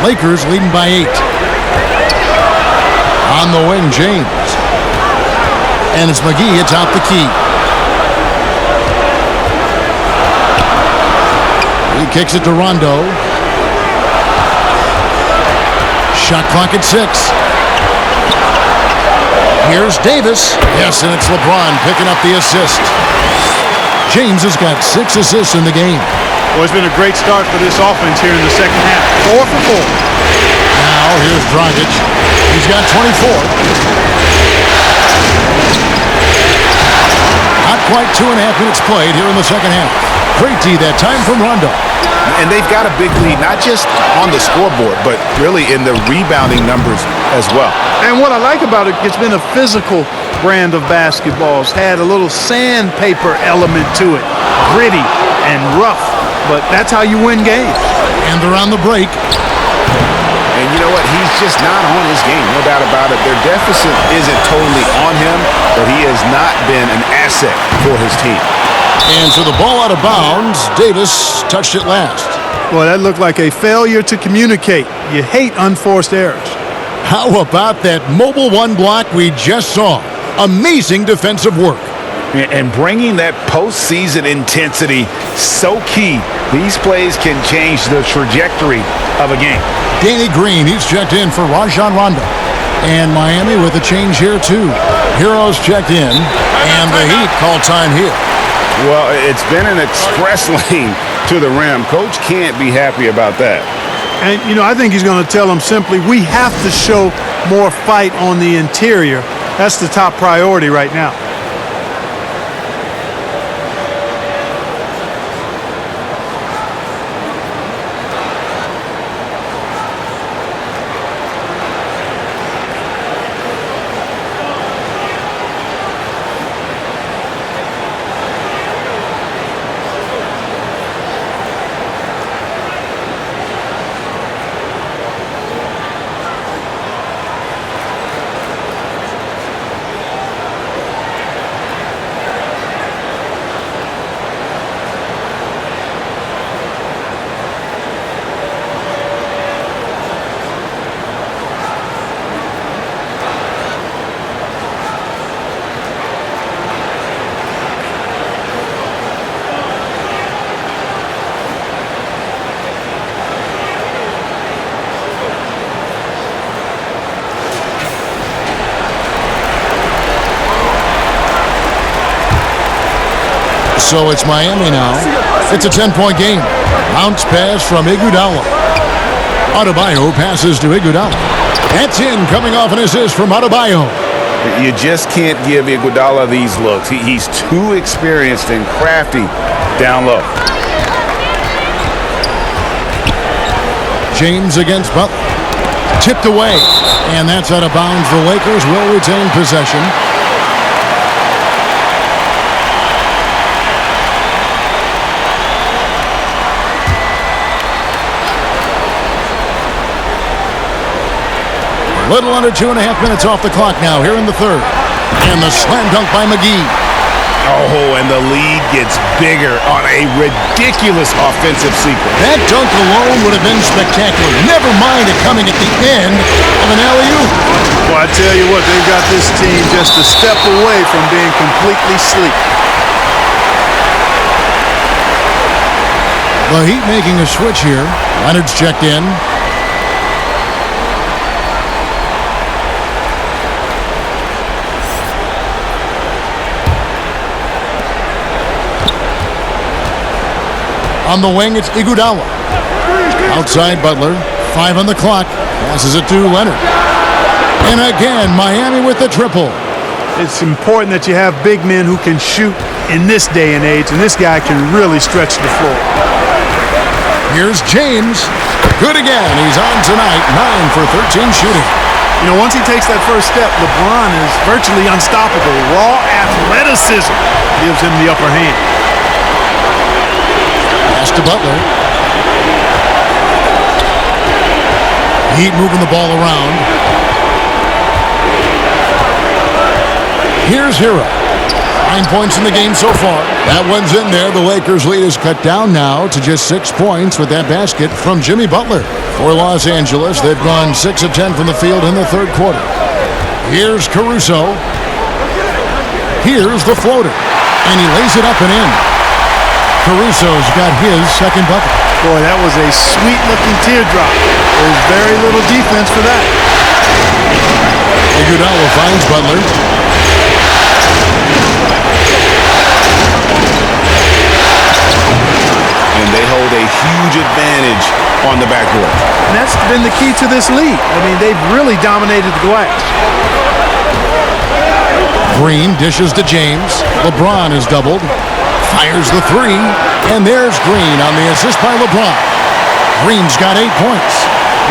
Lakers leading by 8. On the wing, James. And it's McGee atop the key. He kicks it to Rondo. Shot clock at 6. Here's Davis. Yes, and it's LeBron picking up the assist. James has got 6 assists in the game. Well, it's been a great start for this offense here in the second half. 4 for 4. Now here's Dragic. He's got 24. Not quite 2.5 minutes played here in the second half. Great D that time from Rondo. And they've got a big lead, not just on the scoreboard, but really in the rebounding numbers as well. And what I like about it, it's been a physical brand of basketball. It's had a little sandpaper element to it. Gritty and rough, but that's how you win games. And they're on the break. And you know what? He's just not on his game, no doubt about it. Their deficit isn't totally on him, but he has not been an asset for his team. And so the ball out of bounds. Davis touched it last. Well, that looked like a failure to communicate. You hate unforced errors. How about that mobile 1 block we just saw? Amazing defensive work. And bringing that postseason intensity, so key. These plays can change the trajectory of a game. Danny Green, he's checked in for Rajon Rondo. And Miami with a change here, too. Heroes checked in, and the Heat call time here. Well, it's been an express lane to the rim. Coach can't be happy about that. And, you know, I think he's going to tell them simply, we have to show more fight on the interior. That's the top priority right now. So it's Miami now. It's a 10-point game. Bounce pass from Iguodala. Adebayo passes to Iguodala. That's in, coming off an assist from Adebayo. You just can't give Iguodala these looks. He's too experienced and crafty down low. James against Butler. Tipped away. And that's out of bounds. The Lakers will retain possession. Little under 2.5 minutes off the clock now here in the third. And the slam dunk by McGee. Oh, and the lead gets bigger on a ridiculous offensive sequence. That dunk alone would have been spectacular. Never mind it coming at the end of an alley-oop. Well, I tell you what, they've got this team just a step away from being completely sleep. The Heat making a switch here. Leonard's checked in. On the wing, it's Iguodala. Outside Butler. 5 on the clock. Passes it to Leonard. And again, Miami with the triple. It's important that you have big men who can shoot in this day and age, and this guy can really stretch the floor. Here's James. Good again. He's on tonight. 9 for 13 shooting. You know, once he takes that first step, LeBron is virtually unstoppable. Raw athleticism gives him the upper hand. Pass to Butler. Heat moving the ball around. Here's Hero. 9 points in the game so far. That one's in there. The Lakers' lead is cut down now to just 6 points with that basket from Jimmy Butler. For Los Angeles, they've gone 6 of 10 from the field in the third quarter. Here's Caruso. Here's the floater. And he lays it up and in. Caruso's got his second bucket. Boy, that was a sweet-looking teardrop. There's very little defense for that. Iguodala finds Butler. And they hold a huge advantage on the backboard. And that's been the key to this lead. I mean, they've really dominated the glass. Green dishes to James. LeBron is doubled. Fires the three, and there's Green on the assist by LeBron. Green's got 8 points.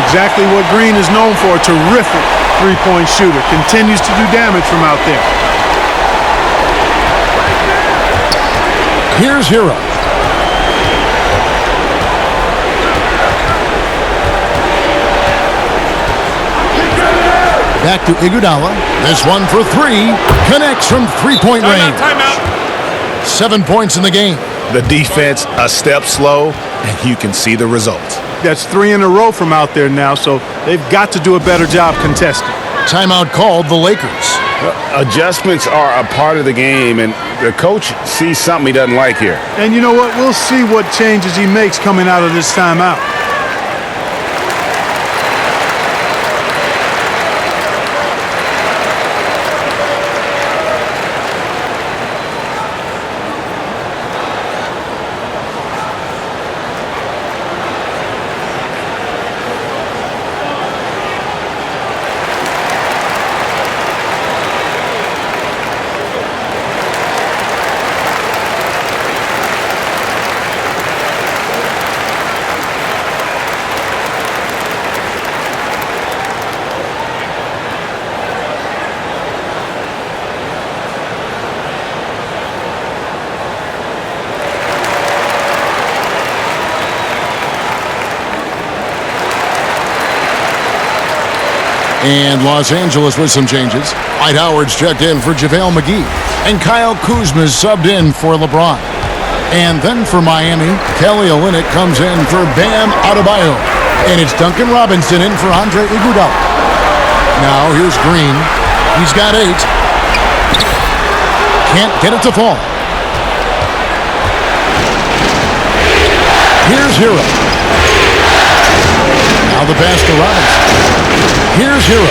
Exactly what Green is known for, a terrific three-point shooter. Continues to do damage from out there. Here's Hero. Back to Iguodala. This one for 3. Connects from three-point range. Timeout. 7 points in the game. The defense a step slow, and you can see the results. That's 3 in a row from out there now, so they've got to do a better job contesting. Timeout called the Lakers. Adjustments are a part of the game, and the coach sees something he doesn't like here. And you know what? We'll see what changes he makes coming out of this timeout. And Los Angeles with some changes. Dwight Howard's checked in for JaVale McGee. And Kyle Kuzma's subbed in for LeBron. And then for Miami, Kelly Olynyk comes in for Bam Adebayo. And it's Duncan Robinson in for Andre Iguodala. Now here's Green. He's got 8. Can't get it to fall. Here's Hero. Now the pass to Robinson. Here's Hero.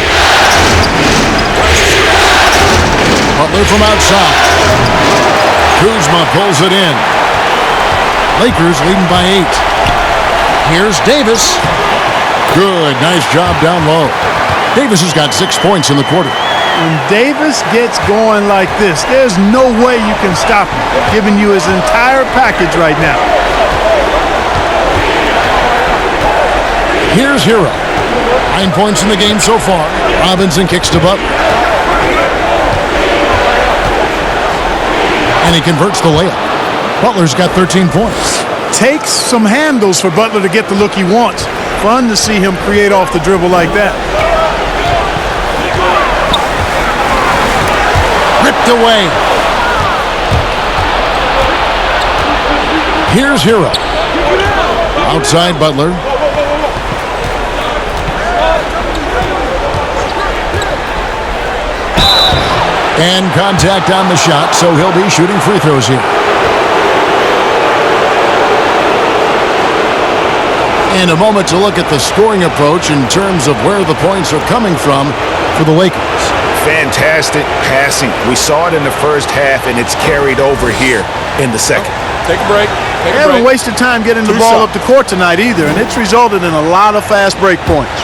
Butler from outside. Kuzma pulls it in. Lakers leading by 8. Here's Davis. Good, nice job down low. Davis has got 6 points in the quarter. When Davis gets going like this, there's no way you can stop him, giving you his entire package right now. Here's Hero. 9 points in the game so far. Robinson kicks to Butler. And he converts the layup. Butler's got 13 points. Takes some handles for Butler to get the look he wants. Fun to see him create off the dribble like that. Ripped away. Here's Hero. Outside Butler. And contact on the shot, so he'll be shooting free throws here. And a moment to look at the scoring approach in terms of where the points are coming from for the Lakers. Fantastic passing. We saw it in the first half, and it's carried over here in the second. Take a break. They haven't wasted time getting the ball up the court tonight either, and it's resulted in a lot of fast break points.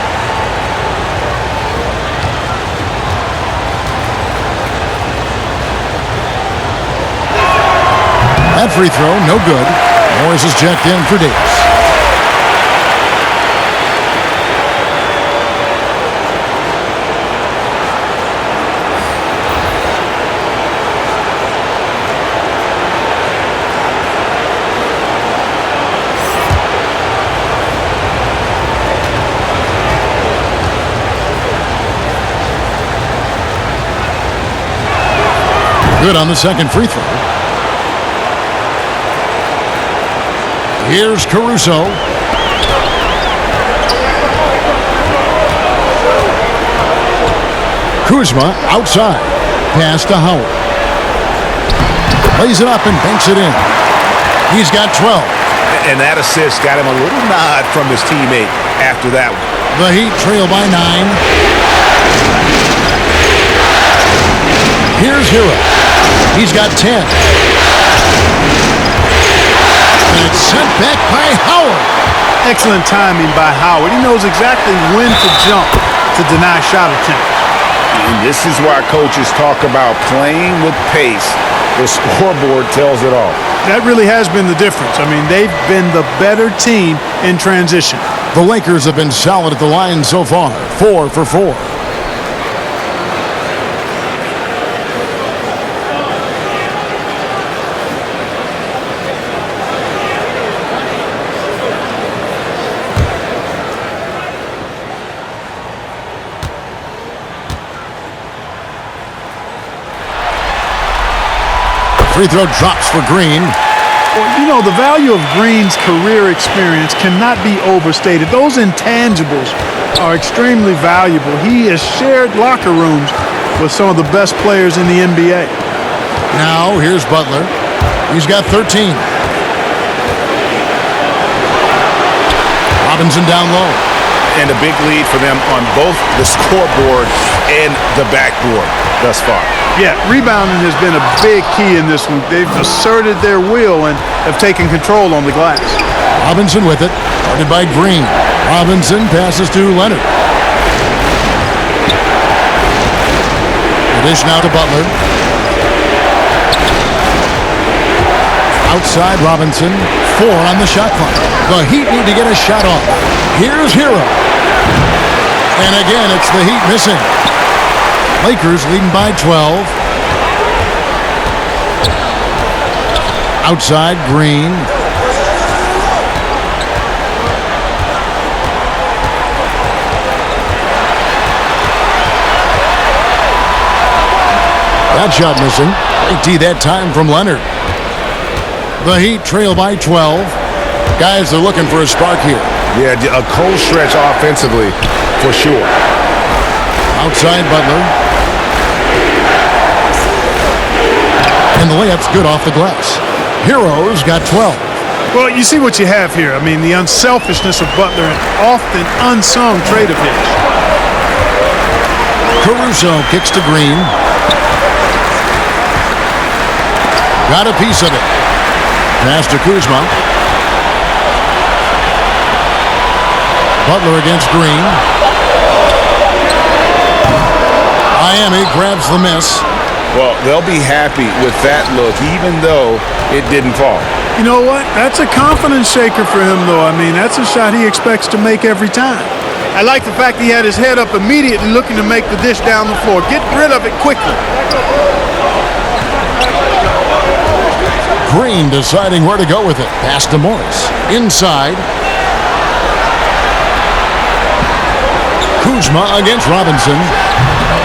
That free throw, no good. Morris is checked in for Davis. Good on the second free throw. Here's Caruso. Kuzma outside. Pass to Howard. Lays it up and banks it in. He's got 12. And that assist got him a little nod from his teammate after that one. The Heat trail by 9. Here's Hero. He's got 10. And it's sent back by Howard. Excellent timing by Howard. He knows exactly when to jump to deny shot attempt. And this is why coaches talk about playing with pace. The scoreboard tells it all. That really has been the difference. I mean, they've been the better team in transition. The Lakers have been solid at the line so far. 4 for 4. Free throw drops for Green. Well, you know, the value of Green's career experience cannot be overstated. Those intangibles are extremely valuable. He has shared locker rooms with some of the best players in the NBA. Now, here's Butler. He's got 13. Robinson down low. And a big lead for them on both the scoreboard and the backboard thus far. Yeah, rebounding has been a big key in this one. They've asserted their will and have taken control on the glass. Robinson with it, guarded by Green. Robinson passes to Leonard. The dish now to Butler. Outside Robinson, 4 on the shot clock. The Heat need to get a shot off. Here's Hero. And again, it's the Heat missing. Lakers leading by 12. Outside, Green. That shot missing. AT that time from Leonard. The Heat trail by 12. Guys are looking for a spark here. Yeah, a cold stretch offensively for sure. Outside Butler. And the layup's good off the glass. Hero's got 12. Well, you see what you have here. I mean, the unselfishness of Butler, an often unsung trait of his. Caruso kicks to Green. got a piece of it. Pass to Kuzma. Butler against Green. Miami grabs the miss. Well, they'll be happy with that look, even though it didn't fall. You know what? That's a confidence shaker for him, though. I mean, that's a shot he expects to make every time. I like the fact he had his head up immediately looking to make the dish down the floor. Get rid of it quickly. Green deciding where to go with it. Pass to Morris. Inside. Kuzma against Robinson.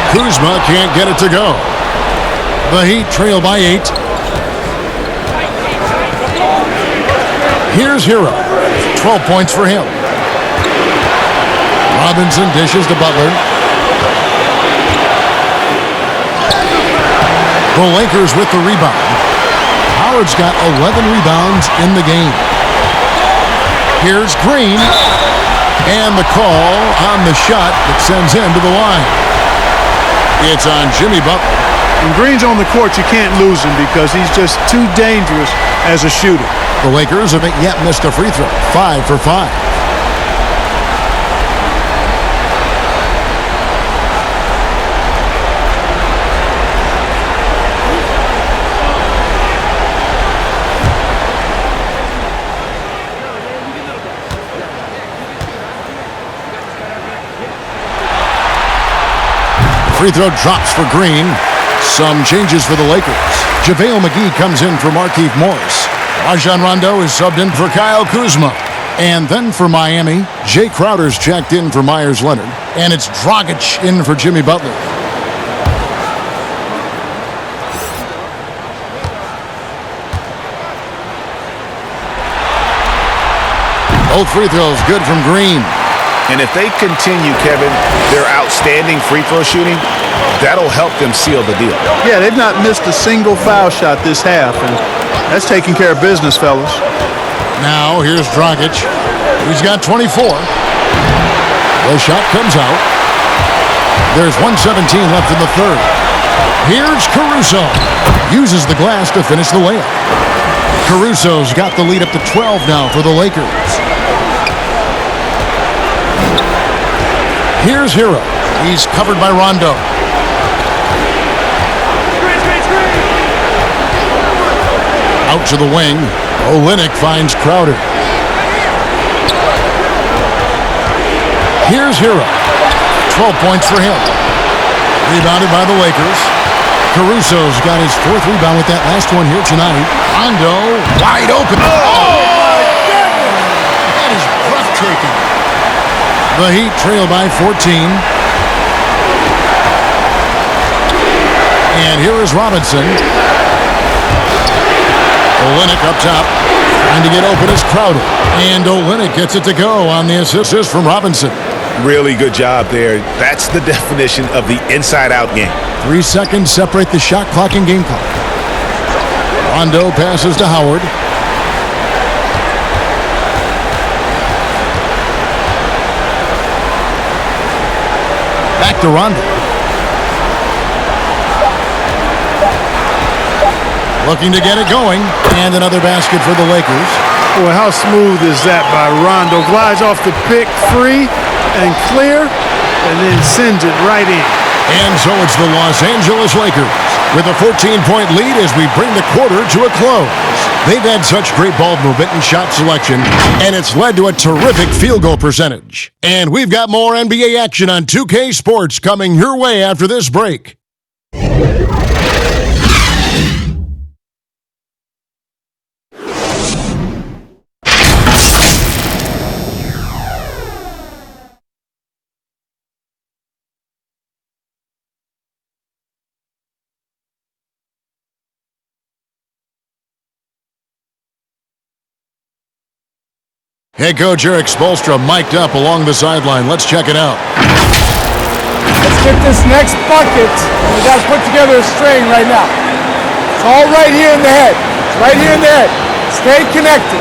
Kuzma can't get it to go. The Heat trail by 8. Here's Hero. 12 points for him. Robinson dishes to Butler. The Lakers with the rebound. Howard's got 11 rebounds in the game. Here's Green. And the call on the shot that sends him to the line. It's on Jimmy Butler. When Green's on the court, you can't lose him because he's just too dangerous as a shooter. The Lakers haven't yet missed a free throw. 5 for 5. Free throw drops for Green. Some changes for the Lakers. JaVale McGee comes in for Markieff Morris. Rajon Rondo is subbed in for Kyle Kuzma. And then for Miami, Jay Crowder's checked in for Myers Leonard. And it's Dragic in for Jimmy Butler. Both free throws good from Green. And if they continue, Kevin, their outstanding free throw shooting, that'll help them seal the deal. Yeah, they've not missed a single foul shot this half, and that's taking care of business, fellas. Now here's Dragic. He's got 24. The shot comes out. There's 1:17 left in the third. Here's Caruso. Uses the glass to finish the layup. Caruso's got the lead up to 12 now for the Lakers. Here's Hero. He's covered by Rondo. Out to the wing. Olynyk finds Crowder. Here's Hero. 12 points for him. Rebounded by the Lakers. Caruso's got his 4th rebound with that last one here tonight. Rondo wide open. Oh, my goodness! That is breathtaking. The Heat trail by 14. And here is Robinson. Olynyk up top. Trying to get open is Crowder. And Olynyk gets it to go on the assist from Robinson. Really good job there. That's the definition of the inside-out game. 3 seconds separate the shot clock and game clock. Rondo passes to Howard. Back to Rondo. Looking to get it going. And another basket for the Lakers. Boy, how smooth is that by Rondo? Glides off the pick free and clear, and then sends it right in. And so it's the Los Angeles Lakers with a 14-point lead as we bring the quarter to a close. They've had such great ball movement and shot selection, and it's led to a terrific field goal percentage. And we've got more NBA action on 2K Sports coming your way after this break. Head coach Eric Spoelstra mic'd up along the sideline. Let's check it out. Let's get this next bucket. We got to put together a string right now. It's all right here in the head. It's right here in the head. Stay connected.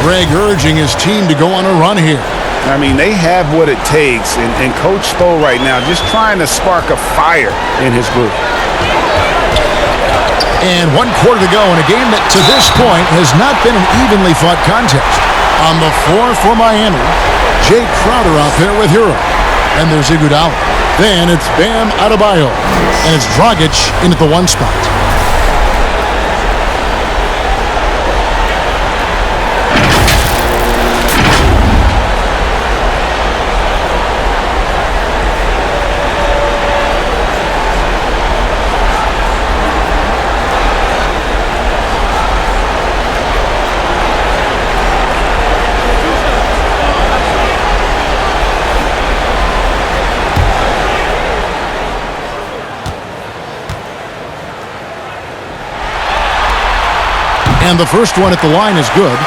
Greg urging his team to go on a run here. I mean, they have what it takes, and Coach Spo right now just trying to spark a fire in his group. And 1 quarter to go in a game that to this point has not been an evenly fought contest. On the floor for Miami, Jay Crowder out there with Hero. And there's Iguodala. Then it's Bam Adebayo. And it's Dragic in at the 1 spot. And the first one at the line is good.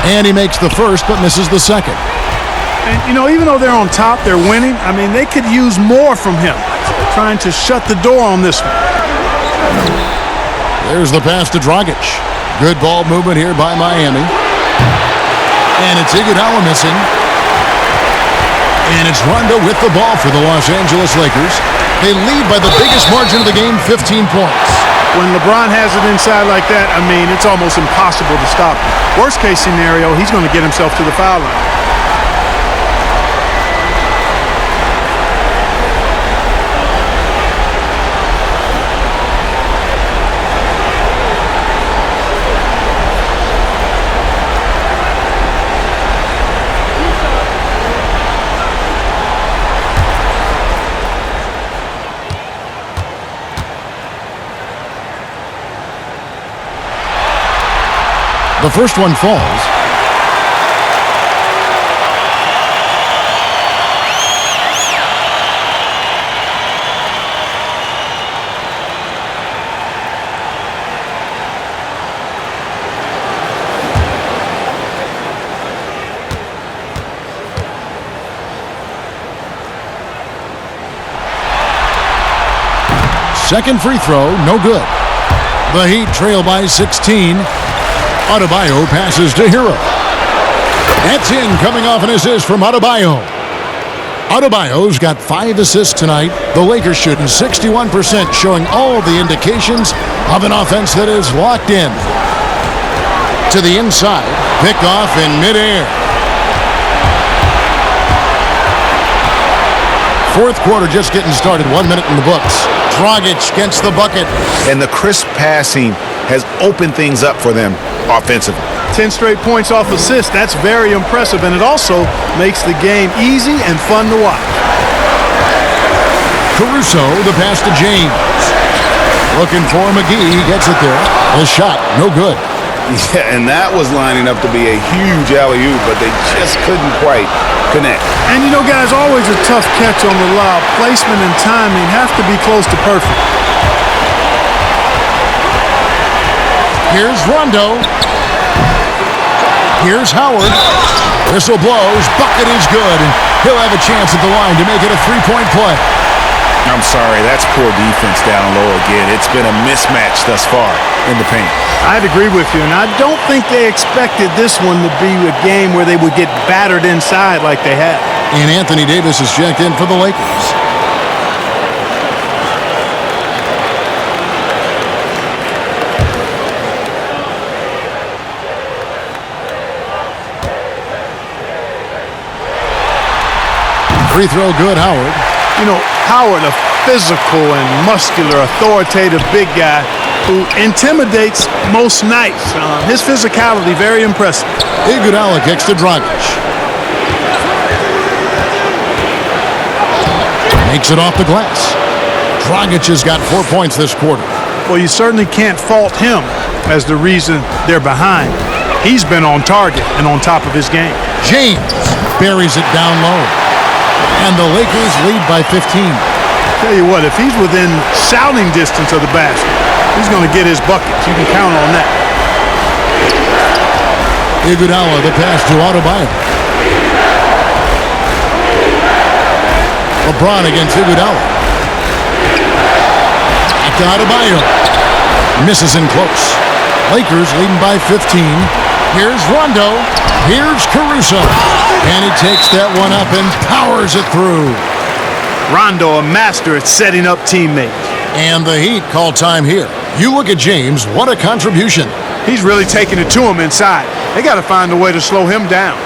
And he makes the first but misses the second. And, you know, even though they're on top, they're winning. I mean, they could use more from him. Trying to shut the door on this one. There's the pass to Dragic. Good ball movement here by Miami. And it's Iguodala missing. And it's Rondo with the ball for the Los Angeles Lakers. They lead by the biggest margin of the game, 15 points. When LeBron has it inside like that, I mean, it's almost impossible to stop him. Worst case scenario, he's going to get himself to the foul line. The first one falls. Second free throw, no good. The Heat trail by 16. Adebayo passes to Hero. That's in, coming off an assist from Adebayo. Adebayo's got 5 assists tonight. The Lakers shooting 61%, showing all the indications of an offense that is locked in. To the inside, pick off in midair. Fourth quarter just getting started, 1 minute in the books. Dragic gets the bucket. And the crisp passing has opened things up for them offensively. 10 straight points off assists. That's very impressive, and it also makes the game easy and fun to watch. Caruso, the pass to James. Looking for McGee. He gets it there. The shot, no good. Yeah, and that was lining up to be a huge alley-oop, but they just couldn't quite connect. And you know, guys, always a tough catch on the lob. Placement and timing have to be close to perfect. Here's Rondo. Here's Howard. Whistle blows. Bucket is good. And he'll have a chance at the line to make it a three-point play. I'm sorry, that's poor defense down low again. It's been a mismatch thus far in the paint. I'd agree with you, and I don't think they expected this one to be a game where they would get battered inside like they have. And Anthony Davis is checked in for the Lakers. Free throw good, Howard. You know, Howard, a physical and muscular, authoritative big guy who intimidates most nights. His physicality, very impressive. Iguodala kicks to Dragic. Makes it off the glass. Dragic has got 4 points this quarter. Well, you certainly can't fault him as the reason they're behind. He's been on target and on top of his game. James buries it down low. And the Lakers lead by 15. Tell you what, if he's within shouting distance of the basket, he's going to get his buckets. You can count on that. Iguodala, the pass to Adebayo. LeBron against Iguodala. Back to Adebayo. Misses in close. Lakers leading by 15. Here's Rondo. Here's Caruso. And he takes that one up and powers it through. Rondo, a master at setting up teammates. And the Heat call time here. You look at James, what a contribution. He's really taking it to him inside. They got to find a way to slow him down.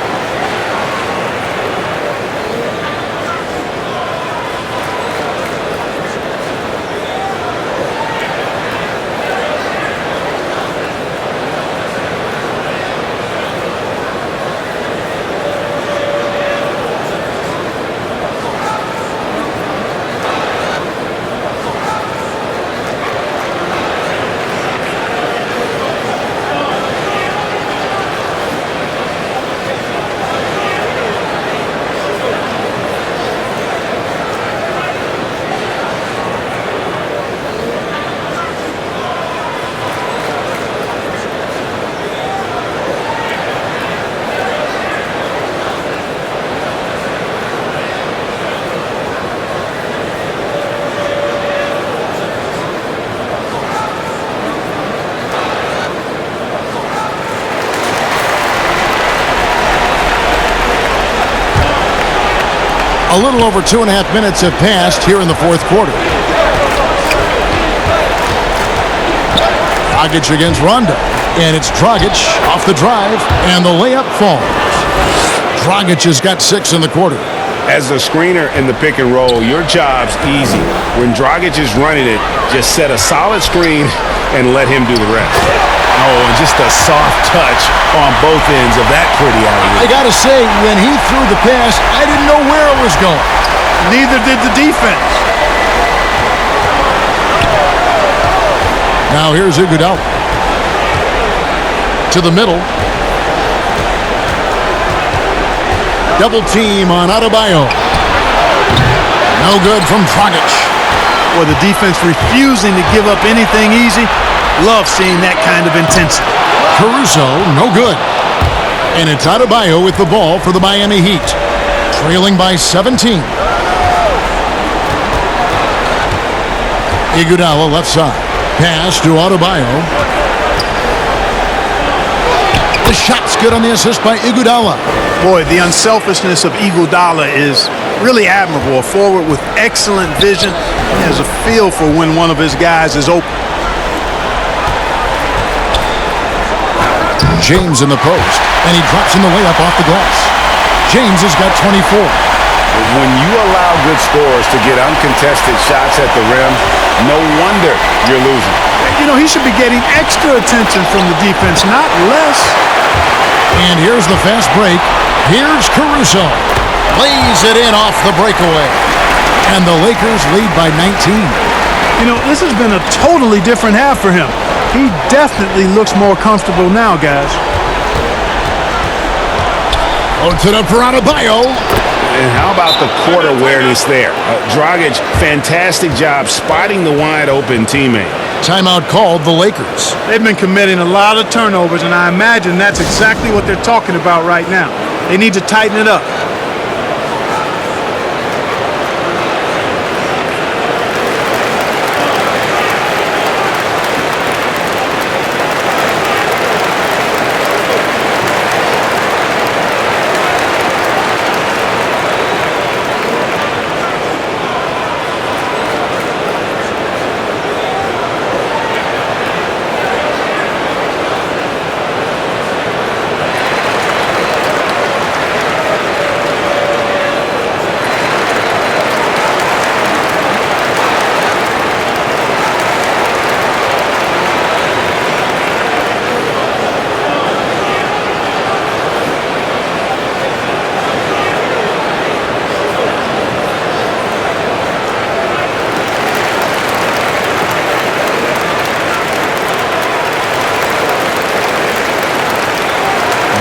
A little over 2.5 minutes have passed here in the fourth quarter. Dragic against Rondo. And it's Dragic off the drive, and the layup falls. Dragic has got 6 in the quarter. As a screener in the pick and roll, your job's easy. When Dragic is running it, just set a solid screen and let him do the rest. Oh, and just a soft touch on both ends of that pretty alley. I gotta say, when he threw the pass, I didn't know where it was going. Neither did the defense. Now here's Iguodala. To the middle. Double team on Adebayo. No good from Dragic. Or the defense refusing to give up anything easy. Love seeing that kind of intensity. Caruso, no good. And it's Adebayo with the ball for the Miami Heat. Trailing by 17. Iguodala left side. Pass to Adebayo. The shot's good on the assist by Iguodala. Boy, the unselfishness of Iguodala is really admirable. A forward with excellent vision. He has a feel for when one of his guys is open. James in the post, and he drops in the layup off the glass. James has got 24. When you allow good scorers to get uncontested shots at the rim, no wonder you're losing. You know, he should be getting extra attention from the defense, not less. And here's the fast break. Here's Caruso. Lays it in off the breakaway. And the Lakers lead by 19. You know, this has been a totally different half for him. He definitely looks more comfortable now, guys. Puts it up for Adebayo. And how about the court awareness there? Dragic, fantastic job spotting the wide open teammate. Timeout called the Lakers. They've been committing a lot of turnovers, and I imagine that's exactly what they're talking about right now. They need to tighten it up.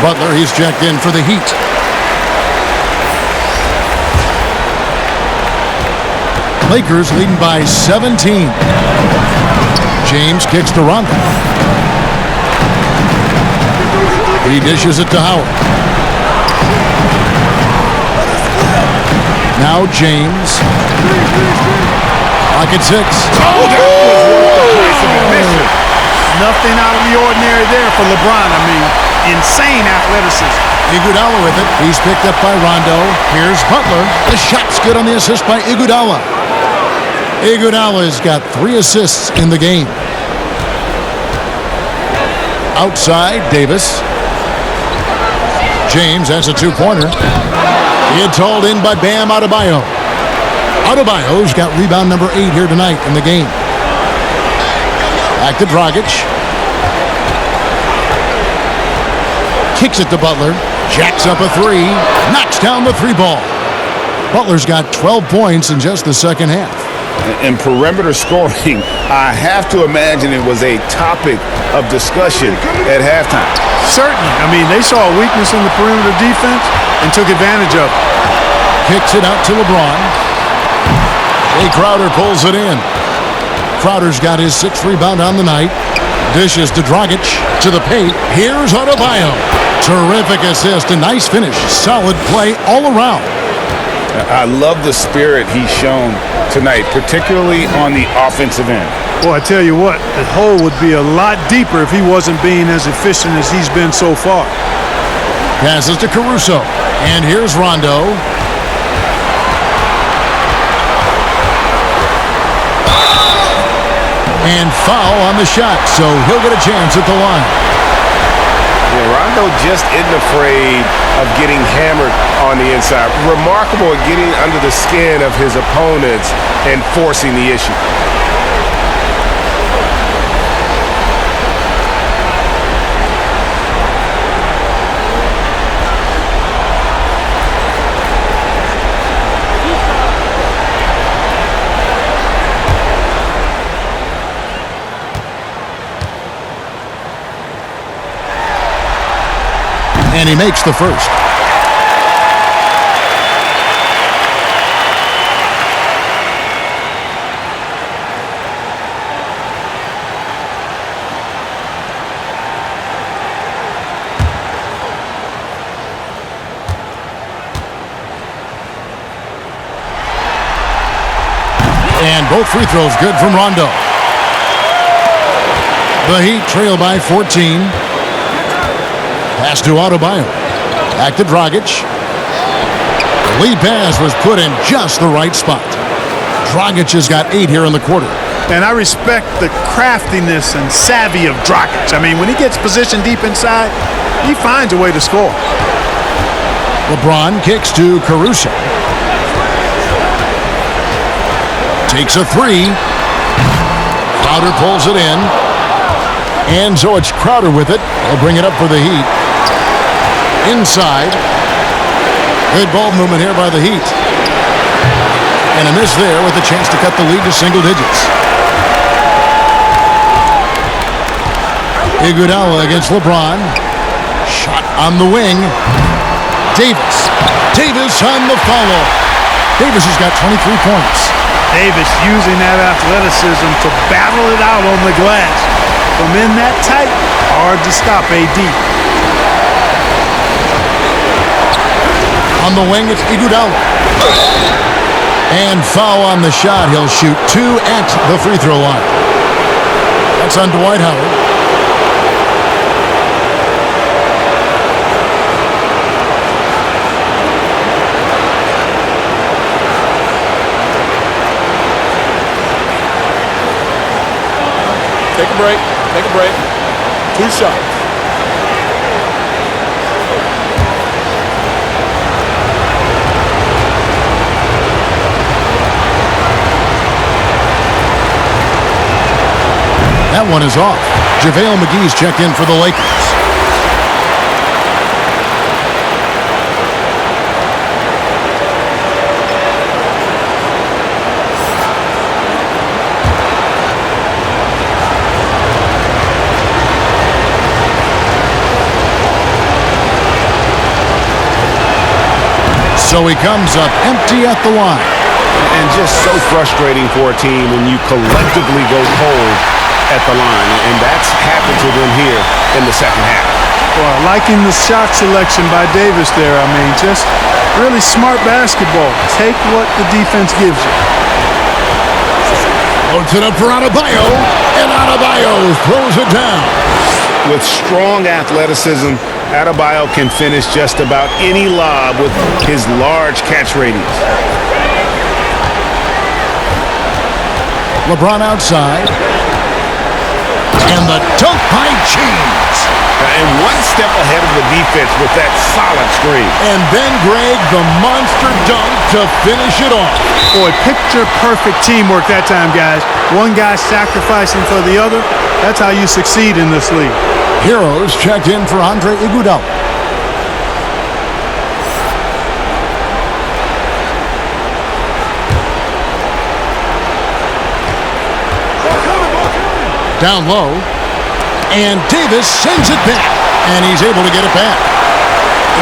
Butler, he's checked in for the Heat. Lakers leading by 17. James kicks to Rondo. He dishes it to Howard. Now James. Pocket 6. Oh, that was worth the price of admission. Nothing out of the ordinary there for LeBron. I mean, insane athleticism. Iguodala with it. He's picked up by Rondo. Here's Butler. The shot's good on the assist by Iguodala. Iguodala's got 3 assists in the game. Outside, Davis. James has a 2-pointer. It's hauled in by Bam Adebayo. Adebayo's got rebound number 8 here tonight in the game. Back to Dragic. Kicks it to Butler. Jacks up a 3. Knocks down the 3-ball. Butler's got 12 points in just the second half. In perimeter scoring, I have to imagine it was a topic of discussion at halftime. Certainly. I mean, they saw a weakness in the perimeter defense and took advantage of it. Kicks it out to LeBron. Jay Crowder pulls it in. Crowder's got his 6th rebound on the night. Dishes to Dragic to the paint. Here's Adebayo. Terrific assist, a nice finish. Solid play all around. I love the spirit he's shown tonight, particularly on the offensive end. Boy, I tell you what, the hole would be a lot deeper if he wasn't being as efficient as he's been so far. Passes to Caruso. And here's Rondo. And foul on the shot, so he'll get a chance at the line. Yeah, Rondo just isn't afraid of getting hammered on the inside. Remarkable at getting under the skin of his opponents and forcing the issue. And he makes the first. And both free throws good from Rondo. The Heat trail by 14. Pass to Adebayo. Back to Dragic. The lead pass was put in just the right spot. Dragic has got 8 here in the quarter. And I respect the craftiness and savvy of Dragic. I mean, when he gets positioned deep inside, he finds a way to score. LeBron kicks to Caruso. Takes a 3. Crowder pulls it in. And so it's Crowder with it. He'll bring it up for the Heat. Inside. Good ball movement here by the Heat. And a miss there with a chance to cut the lead to single digits. Iguodala against LeBron. Shot on the wing. Davis. Davis on the follow. Davis has got 23 points. Davis using that athleticism to battle it out on the glass. From in that tight, hard to stop AD. On the wing, it's Iguodala. And foul on the shot. He'll shoot 2 at the free throw line. That's on Dwight Howard. Take a break. Take a break. 2 shots. That one is off. JaVale McGee's checked in for the Lakers. So he comes up empty at the line. And just so frustrating for a team when you collectively go cold at the line. And that's happened to them here in the second half. Well, liking the shot selection by Davis there. I mean, just really smart basketball. Take what the defense gives you. Loads it up for Adebayo, and Adebayo throws it down. With strong athleticism, Adebayo can finish just about any lob with his large catch radius. LeBron outside. And the dunk by James. And one step ahead of the defense with that solid screen. And then, Greg, the monster dunk to finish it off. Boy, picture-perfect teamwork that time, guys. One guy sacrificing for the other. That's how you succeed in this league. Heroes checked in for Andre Iguodala. Down low, and Davis sends it back, and he's able to get it back.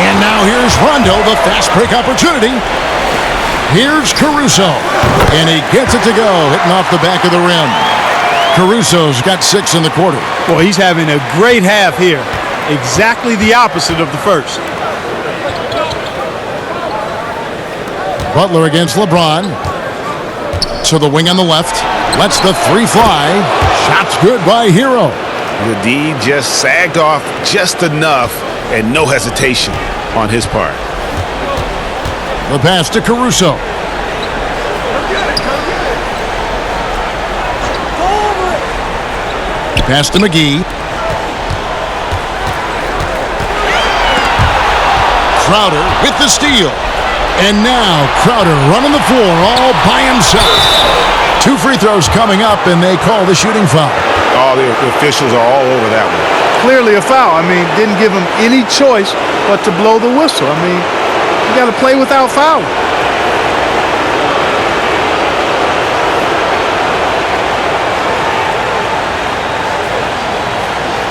And now here's Rondo, the fast break opportunity. Here's Caruso, and he gets it to go, hitting off the back of the rim. Caruso's got 6 in the quarter. Boy, he's having a great half here. Exactly the opposite of the first. Butler against LeBron. To the wing on the left. Lets the three fly. Shot's good by Hero. The D just sagged off just enough and no hesitation on his part. The pass to Caruso. Pass to McGee. Crowder with the steal. And now Crowder running the floor all by himself. 2 free throws coming up, and they call the shooting foul. Oh, the officials are all over that one. Clearly a foul. I mean, didn't give him any choice but to blow the whistle. I mean, you got to play without fouling.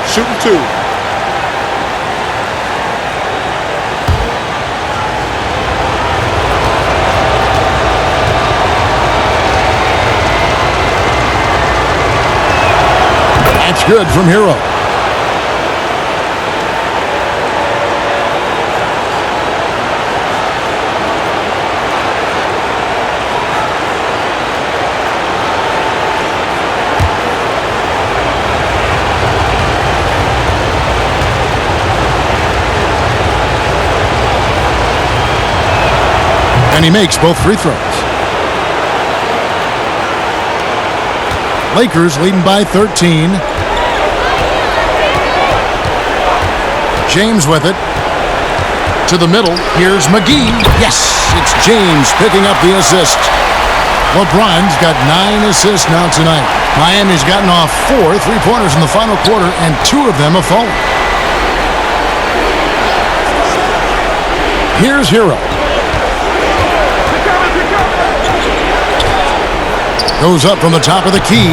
Shooting 2. That's good from Hero. And he makes both free throws. Lakers leading by 13. James with it. To the middle. Here's McGee. Yes, it's James picking up the assist. LeBron's got 9 assists now tonight. Miami's gotten off 4 3-pointers in the final quarter, and 2 of them have fallen. Here's Hero. Goes up from the top of the key.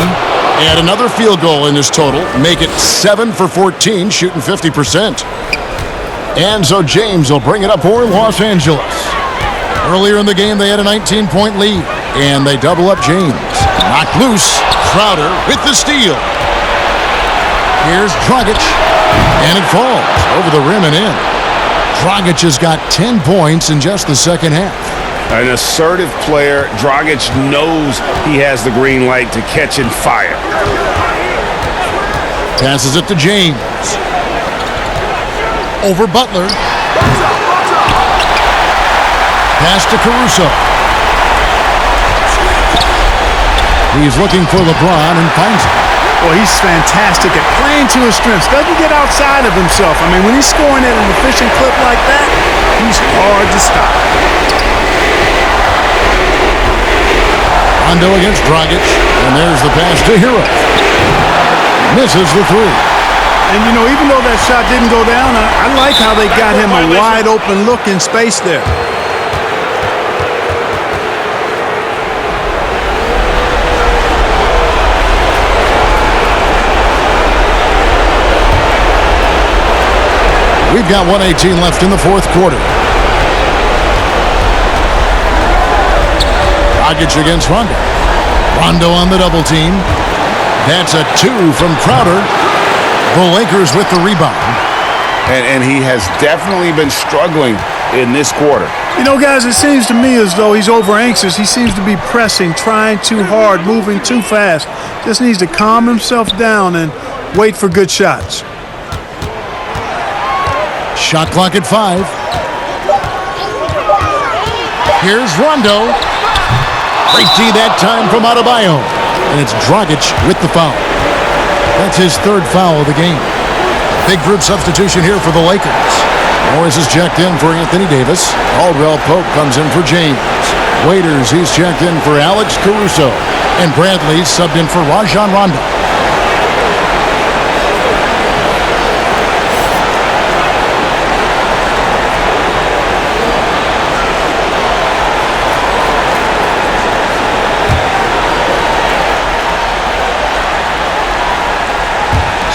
And another field goal in his total. Make it 7 for 14, shooting 50%. And so James will bring it up for Los Angeles. Earlier in the game, they had a 19-point lead. And they double up James. Knocked loose. Crowder with the steal. Here's Dragic. And it falls over the rim and in. Dragic has got 10 points in just the second half. An assertive player. Dragic knows he has the green light to catch and fire. Passes it to James. Over Butler. Pass to Caruso. He's looking for LeBron and finds him. Well, he's fantastic at playing to his strengths. Doesn't get outside of himself. I mean, when he's scoring at an efficient clip like that, he's hard to stop. Rondo against Dragic, and there's the pass to Hero. Misses the 3. And, you know, even though that shot didn't go down, I like how they got him a wide-open look in space there. We've got 1:18 left in the fourth quarter. Dragic against Rondo. Rondo on the double team. That's a 2 from Crowder. The Lakers with the rebound. and he has definitely been struggling in this quarter. You know, guys, it seems to me as though he's over anxious. He seems to be pressing, trying too hard, moving too fast. Just needs to calm himself down and wait for good shots. Shot clock at 5. Here's Rondo. Great D that time from Adebayo. And it's Dragic with the foul. That's his third foul of the game. Big group substitution here for the Lakers. Morris is checked in for Anthony Davis. Caldwell Pope comes in for James. Waiters, he's checked in for Alex Caruso. And Bradley subbed in for Rajon Rondo.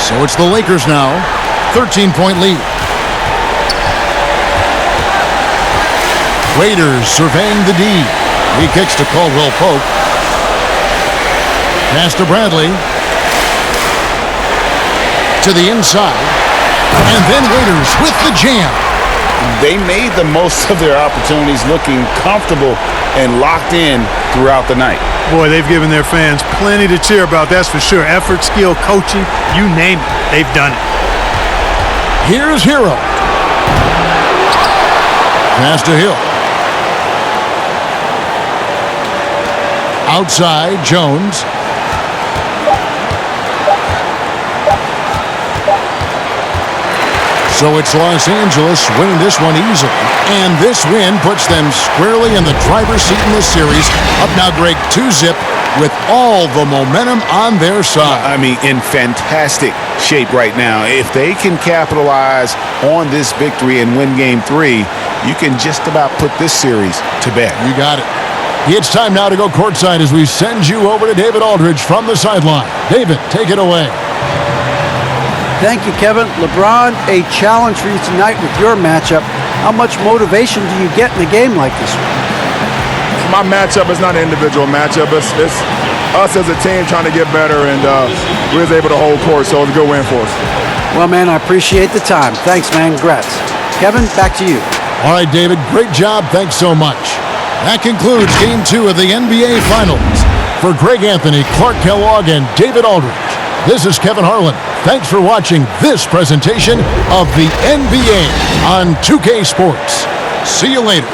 So it's the Lakers now, 13-point lead. Waiters surveying the D. He kicks to Caldwell Pope. Pass to Bradley. To the inside. And then Waiters with the jam. They made the most of their opportunities, looking comfortable and locked in throughout the night. Boy, they've given their fans plenty to cheer about, that's for sure. Effort, skill, coaching, you name it, they've done it. Here's Hero. Pass to Hill. Outside, Jones. So it's Los Angeles winning this one easily. And this win puts them squarely in the driver's seat in this series. Up now, Greg, 2-zip with all the momentum on their side. I mean, in fantastic shape right now. If they can capitalize on this victory and win Game 3, you can just about put this series to bed. You got it. It's time now to go courtside as we send you over to David Aldridge from the sideline. David, take it away. Thank you, Kevin. LeBron, a challenge for you tonight with your matchup. How much motivation do you get in a game like this one? My matchup is not an individual matchup. It's us as a team trying to get better, and we was able to hold court, so it was a good win for us. Well, man, I appreciate the time. Thanks, man. Congrats. Kevin, back to you. All right, David, great job. Thanks so much. That concludes Game 2 of the NBA Finals. For Greg Anthony, Clark Kellogg, and David Aldridge, this is Kevin Harlan. Thanks for watching this presentation of the NBA on 2K Sports. See you later.